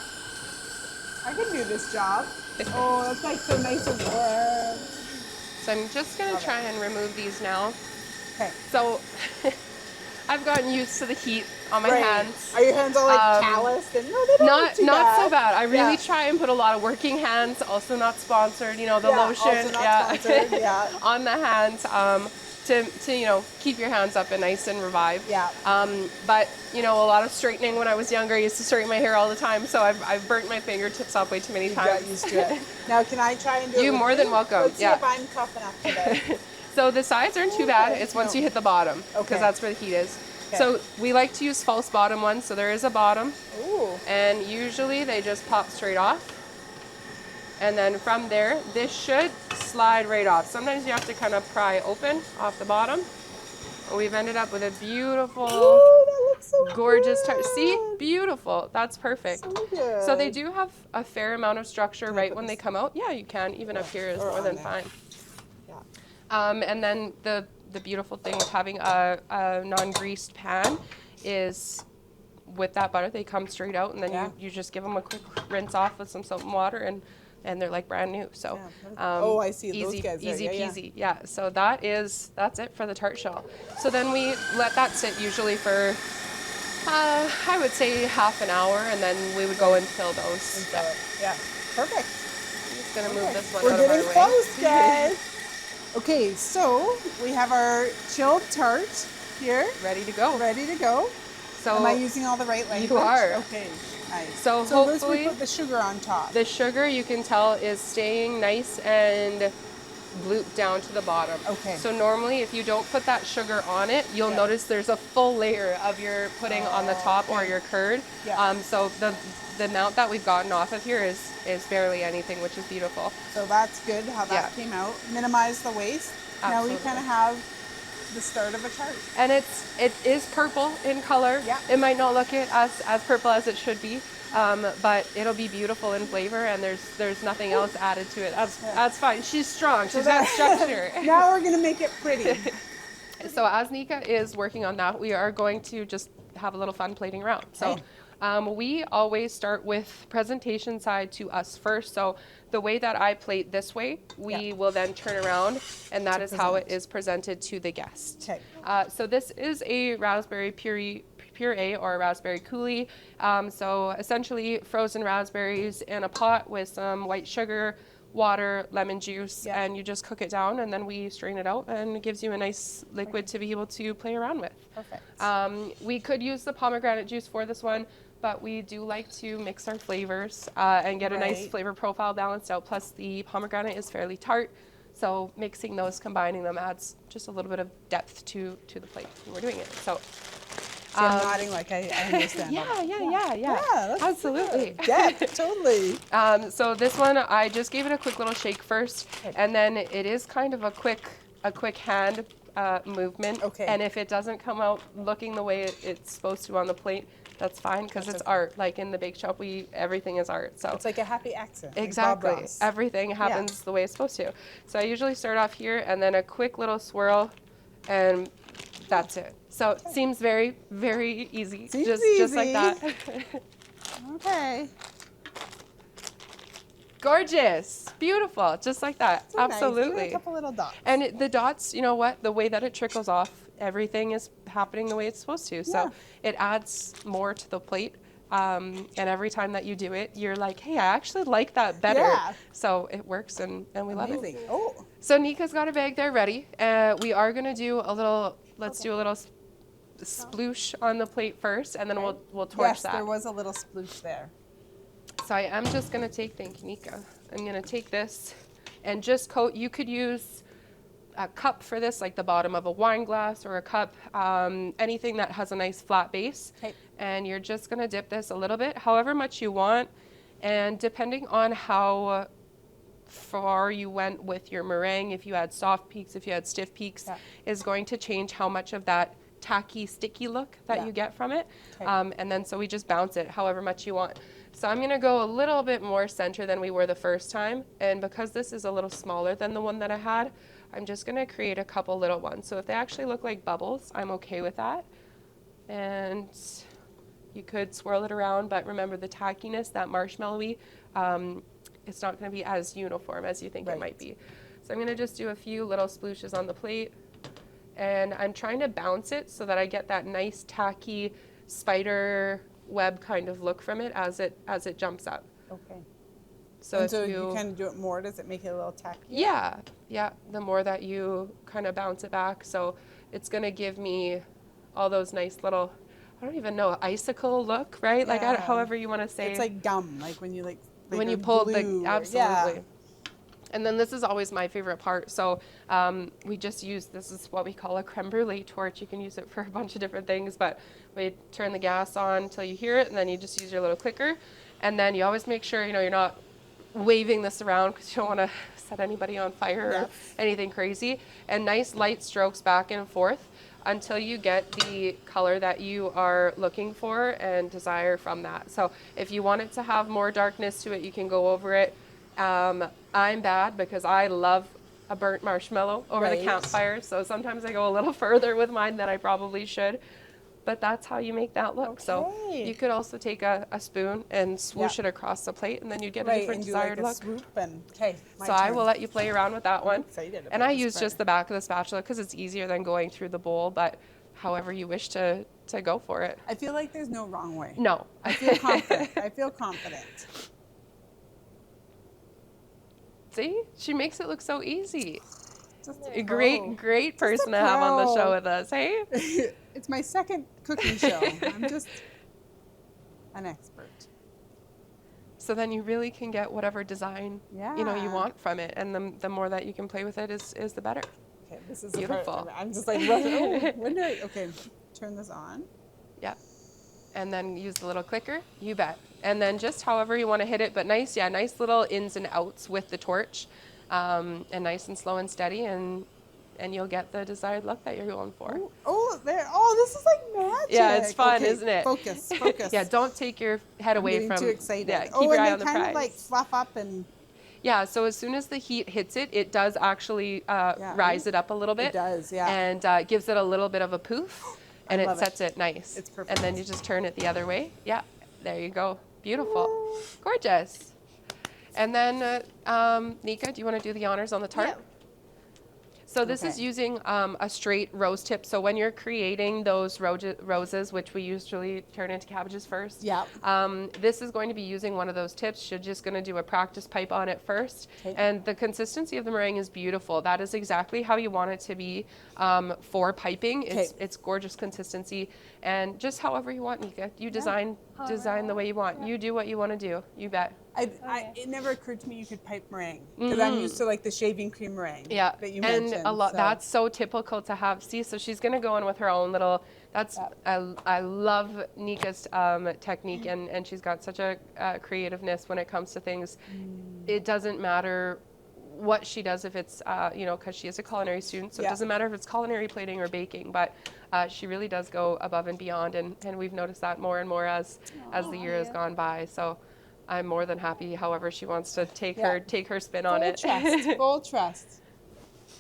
I can do this job. Oh, it's like so nice and warm. So I'm just going to try and remove these now. Okay. So I've gotten used to the heat on my Right. hands. Are your hands all like Um, calloused? And no, they don't look too Not bad. so bad. I really Yeah. try and put a lot of working hands, also not sponsored, the Yeah, lotion, also not sponsored, yeah. on the hands, to keep your hands up and nice and revived. Yeah. But a lot of straightening when I was younger. I used to straighten my hair all the time, so I've burnt my fingertips off way too many You times. got used to it. Now, can I try and do it? You're with more than welcome, Let's see yeah. if I'm tough enough today. So the sides aren't too bad. Okay. It's once No. you hit the bottom, because Okay. that's where the heat is. Okay. So we like to use false bottom ones. So there is a bottom, Ooh. and usually they just pop straight off. And then from there, this should slide right off. Sometimes you have to kind of pry open off the bottom. And we've ended up with a beautiful, Ooh, that looks so gorgeous good. tart. See, beautiful. That's perfect. So good. So they do have a fair amount of structure I right put when they this- come out. Yeah, you can. Even up here is or more on than there. fine. Yeah. And then the beautiful thing with having a non-greased pan is with that butter, they come straight out, and then Yeah. you just give them a quick rinse off with some soap and water, and they're like brand new. So, Yeah, perfect. Oh, I see. Those easy, guys there. easy Yeah, yeah. peasy. Yeah. So that's it for the tart shell. So then we let that sit usually for, I would say half an hour, and then we would go and fill those. And fill it. Yeah. Perfect. I'm just gonna move Okay. this one We're out of getting our way. close, guys. Okay, so we have our chilled tart here, Ready to go. ready to go. So Am I using all the right language? are. Okay, nice. So this hopefully- we put the sugar on top. the sugar, you can tell, is staying nice and glooped down to the bottom. Okay. So normally, if you don't put that sugar on it, you'll Yeah. notice there's a full layer of your pudding on the top or your curd. Yeah. So the amount that we've gotten off of here is barely anything, which is beautiful. So that's good how that Yeah. came out. Minimize the waste. Now we Absolutely. kind of have the start of a tart. And it is purple in color. Yeah. It might not look as purple as it should be, but it'll be beautiful in flavor, and there's nothing else added to it. That's fine. She's strong. She's got structure. Now we're gonna make it pretty. So as Nika is working on that, we are going to just have a little fun plating around. So we always start with presentation side to us first. So the way that I plate this way, we Yeah. will then turn around, and that is how it present. is presented to the guest. Okay. So this is a raspberry puree or a raspberry coulis. So essentially frozen raspberries in a pot with some white sugar, water, lemon juice, Yeah. and you just cook it down, and then we strain it out, and it gives you a nice liquid to be able to play around with. Perfect. We could use the pomegranate juice for this one, but we do like to mix our flavors and get a nice Right. flavor profile balanced out. Plus the pomegranate is fairly tart, so mixing those, combining them adds just a little bit of depth to the plate when we're doing it. So See, I'm nodding like I understand. yeah, that's absolutely. good. Yeah, totally. So this one, I just gave it a quick little shake first, Okay. and then it is kind of a quick hand movement. Okay. And if it doesn't come out looking the way it's supposed to on the plate, that's fine, because That's it's okay. art. Like in the bake shop, everything is art. So It's like a happy accident. like Bob exactly, Ross. everything happens the way it's supposed to. So I usually start off here, and then a quick little swirl, and that's it. So it seems very, very easy. Seems just like easy. that. Okay. Gorgeous, beautiful, just like that. So nice. Even Absolutely. a couple little dots. And the dots, you know what? The way that it trickles off, everything is happening the way it's supposed to. So Yeah. it adds more to the plate. And every time that you do it, you're like, hey, I actually like that better. Yeah. So it works, and we love Amazing. it. Oh, So Nika's got a bag there ready. We are going to do a little, do a little sploosh on the plate first, and then we'll torch yes, that. there was a little sploosh there. So I am just going to take, thank you, Nika. I'm going to take this and just coat. You could use a cup for this, like the bottom of a wine glass or a cup, anything that has a nice flat base. Okay. And you're just going to dip this a little bit, however much you want. And depending on how far you went with your meringue, if you had soft peaks, if you had stiff peaks, is going to change how much of that tacky, sticky look that you get from it. Okay. And then so we just bounce it however much you want. So I'm going to go a little bit more center than we were the first time. And because this is a little smaller than the one that I had, I'm just going to create a couple little ones. So if they actually look like bubbles, I'm okay with that. And you could swirl it around, but remember the tackiness, that marshmallowy, it's not going to be as uniform as you think it might be. So I'm going to just do a few little splooshes on the plate. And I'm trying to bounce it so that I get that nice tacky spider web kind of look from it as it jumps up. Okay. So And so you kind of do it more, does it make it a little tacky? Yeah. The more that you kind of bounce it back, so it's going to give me all those nice little, I don't even know, icicle look, right? Like however you want to say. It's like gum, like when you like when you pull glue the absolutely. And then this is always my favorite part. So we just use, this is what we call a creme brulee torch. You can use it for a bunch of different things, but we turn the gas on until you hear it, and then you just use your little clicker. And then you always make sure, you're not waving this around because you don't want to set anybody on fire or anything crazy. And nice light strokes back and forth until you get the color that you are looking for and desire from that. So if you want it to have more darkness to it, you can go over it. I'm bad because I love a burnt marshmallow over the campfire, so sometimes I go a little further with mine than I probably should, but that's how you make that look. So you could also take a spoon and swoosh it across the plate, and then you get a different desired look. Swoop and, so I will let you play around with that one. And I use this just the back of the spatula because it's easier than going through the bowl, but however you wish to go for it. I feel like there's no wrong way. No. I feel confident. I feel confident. See, she makes it look so easy. Just A great person to have on the show with us, hey? It's my second cooking show. I'm just an expert. So then you really can get whatever design you want from it, and the more that you can play with it is the better. Okay, this is beautiful. I'm just like, okay, turn this on. Yeah. And then use the little clicker, you bet. And then just however you want to hit it, but nice little ins and outs with the torch, and nice and slow and steady, and you'll get the desired look that you're going for. This is like magic. Yeah, it's fun, isn't it? Focus. Yeah, don't take your head away from. Too excited. Yeah, keep your eye on the prize. And they kind of like fluff up and. Yeah, so as soon as the heat hits it, it does actually rise it up a little bit. It does, yeah. And gives it a little bit of a poof. And it sets it nice. It's perfect. And then you just turn it the other way. Yeah, there you go. Beautiful. Gorgeous. And then, Nika, do you want to do the honors on the tart? Yeah. So this is using a straight rose tip. So when you're creating those roses, which we usually turn into cabbages first, this is going to be using one of those tips. You're just going to do a practice pipe on it first. Okay. And the consistency of the meringue is beautiful. That is exactly how you want it to be for piping. It's gorgeous consistency. And just however you want, Nika. You design the way you want. You do what you want to do. You bet. It never occurred to me you could pipe meringue because I'm used to like the shaving cream meringue that you mentioned. And that's so typical to have. See, so she's going to go in with her own little, I love Nika's technique, and she's got such a creativeness when it comes to things. It doesn't matter what she does if it's, because she is a culinary student, so it doesn't matter if it's culinary plating or baking, but she really does go above and beyond, and we've noticed that more and more as the year has gone by. So I'm more than happy however she wants to take her spin on it. Full trust.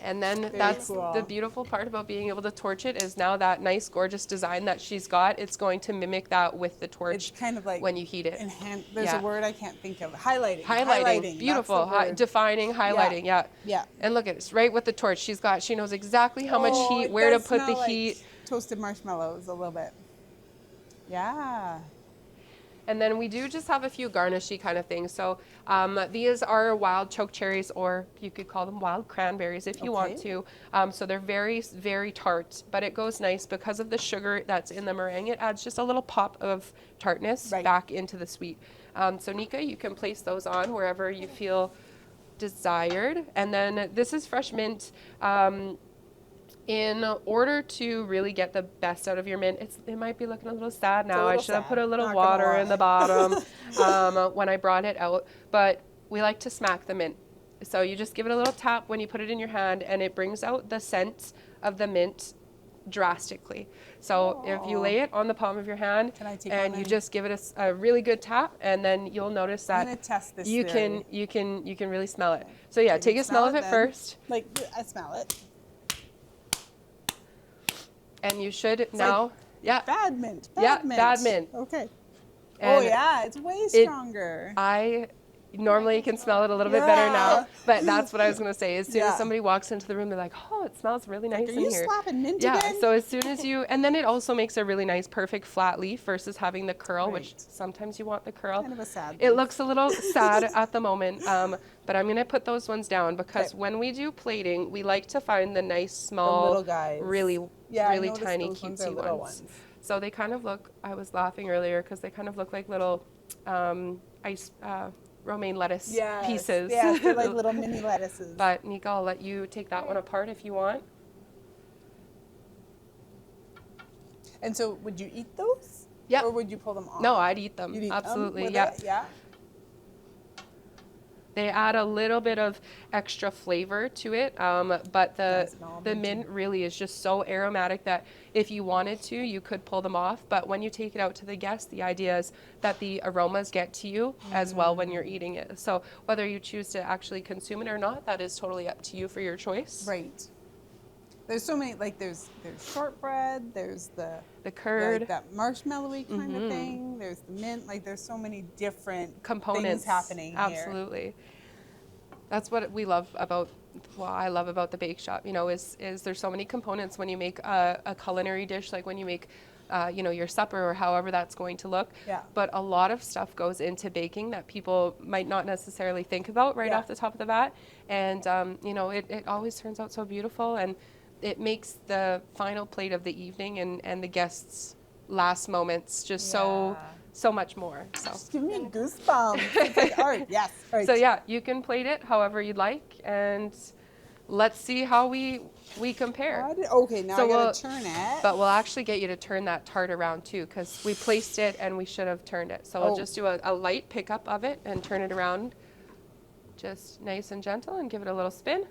And then that's the beautiful part about being able to torch it is now that nice, gorgeous design that she's got, it's going to mimic that with the torch. It's kind of like when you heat it. There's a word I can't think of. Highlighting. Beautiful. Defining, highlighting. Yeah. And look at this, right with the torch. She knows exactly how much heat, where to put the heat. Toasted marshmallows a little bit. Yeah. And then we do just have a few garnishy kind of things. So these are wild choke cherries, or you could call them wild cranberries if you want to. So they're very, very tart, but it goes nice because of the sugar that's in the meringue. It adds just a little pop of tartness back into the sweet. So Nika, you can place those on wherever you feel desired. And then this is fresh mint. In order to really get the best out of your mint, it might be looking a little sad now. I should have put a little water in the bottom when I brought it out. But we like to smack the mint. So you just give it a little tap when you put it in your hand, and it brings out the scent of the mint drastically. So if you lay it on the palm of your hand and you just give it a really good tap, and then you'll notice that I'm gonna test this you can really smell it. So yeah, take a smell of it first. Like I smell it. And you should now, bad mint. Bad mint. Okay. And it's way stronger. I normally can smell it a little bit better now, but that's what I was going to say. As soon as somebody walks into the room, they're like, oh, it smells really nice in here. Are you slapping mint again? So as soon as and then it also makes a really nice, perfect flat leaf versus having the curl, which sometimes you want the curl. Kind of a sad It looks a little sad at the moment, but I'm going to put those ones down because when we do plating, we like to find the nice, small, the little guys. really tiny, cutesy ones. So they kind of look, I was laughing earlier because they kind of look like little romaine lettuce pieces. Yeah, they're like little mini lettuces. But Nika, I'll let you take that one apart if you want. And so would you eat those? Yeah. Or would you pull them off? No, I'd eat them. You'd eat Absolutely, them yeah. with it? Yeah. They add a little bit of extra flavor to it, but the mint really is just so aromatic that if you wanted to, you could pull them off. But when you take it out to the guests, the idea is that the aromas get to you as well when you're eating it. So whether you choose to actually consume it or not, that is totally up to you for your choice. Right. There's so many, like there's shortbread, there's the curd, like that marshmallowy kind of thing. There's the mint. Like there's so many different components things happening here. Absolutely. That's what we love about. Well, I love about the bake shop. You know, is there's so many components when you make a culinary dish, like when you make, your supper or however that's going to look. Yeah. But a lot of stuff goes into baking that people might not necessarily think about right off the top of the bat, and it always turns out so beautiful, and it makes the final plate of the evening and the guests' last moments just so much more. So just give me goosebumps. It's like art. Yes. Right. So yeah, you can plate it however you'd like, and let's see how we compare. Okay, now I gotta turn it. But we'll actually get you to turn that tart around too, because we placed it and we should have turned it. So we'll just do a light pickup of it and turn it around, just nice and gentle, and give it a little spin.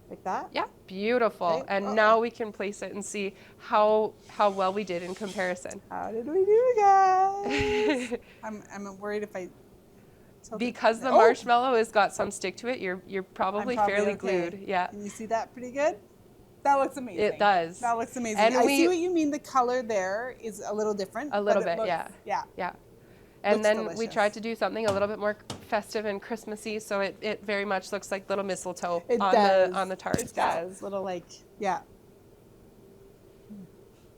Like that? Yeah, beautiful. Okay. And now we can place it and see how well we did in comparison. How did we do, guys? I'm worried if I because the marshmallow has got some stick to it, you're probably fairly glued. Yeah. Can you see that pretty good? That looks amazing. It does. That looks amazing. And I see what you mean. The color there is a little different. A little bit, looks, yeah. And looks then delicious. we tried to do something a little bit more festive and Christmassy, so it very much looks like little mistletoe on the tarts. It does. Little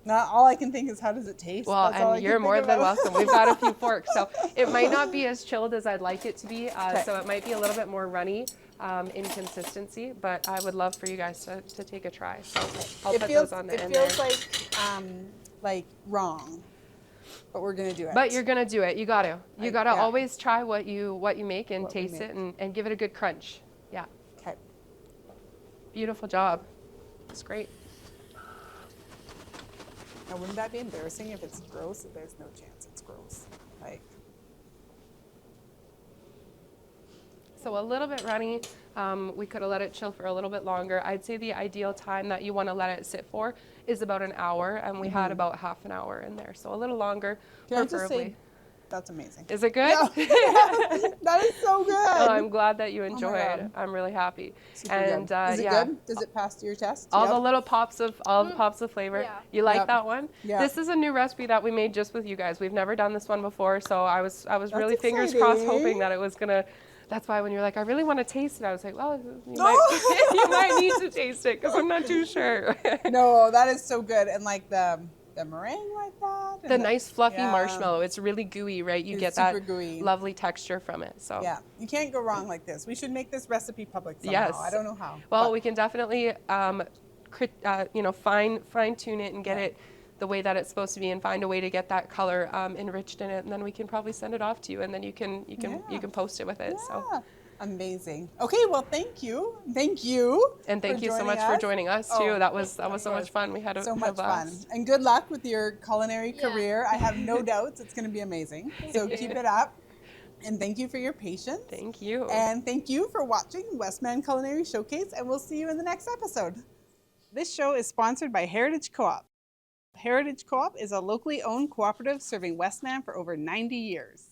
Now all I can think is, how does it taste? Well, and you're more than welcome. We've got a few forks, so it might not be as chilled as I'd like it to be. So it might be a little bit more runny in consistency, but I would love for you guys to take a try. So I'll put those on the end there. It feels like wrong. But we're gonna do it. But you're gonna do it. You gotta always try what you make and taste it and give it a good crunch. Yeah. Okay. Beautiful job. It's great. Now, wouldn't that be embarrassing if it's gross? There's no chance it's gross. So a little bit runny. We could have let it chill for a little bit longer. I'd say the ideal time that you want to let it sit for is about an hour, and we had about half an hour in there, so a little longer, preferably. That's amazing. Is it good? Yeah. That is so good. Oh, I'm glad that you enjoyed. I'm really happy. And is it good? Does it pass your test? All the little pops of flavor. Yeah. You like that one? Yeah. This is a new recipe that we made just with you guys. We've never done this one before, so I was really fingers crossed, hoping that it was gonna. That's why when you're like, I really want to taste it, I was like, well, you might need to taste it because I'm not too sure. No, that is so good. And like the meringue like that. The nice fluffy marshmallow. It's really gooey, right? You get that gooey. lovely texture from it. So yeah, you can't go wrong like this. We should make this recipe public somehow. Yes. I don't know how. Well, we can definitely, fine tune it and get it the way that it's supposed to be, and find a way to get that color enriched in it, and then we can probably send it off to you, and then you can post it with it. Yeah. So Amazing. Okay, well, thank you. Thank you. And thank for you so joining much us. for joining us too. Oh, That was so course. much fun. We had So a much fun. blast. And good luck with your culinary Yeah. career. I have no doubts it's going to be amazing. So keep it up. And thank you for your patience. Thank you. And thank you for watching Westman Culinary Showcase, and we'll see you in the next episode. This show is sponsored by Heritage Co-op. Heritage Co-op is a locally owned cooperative serving Westman for over 90 years.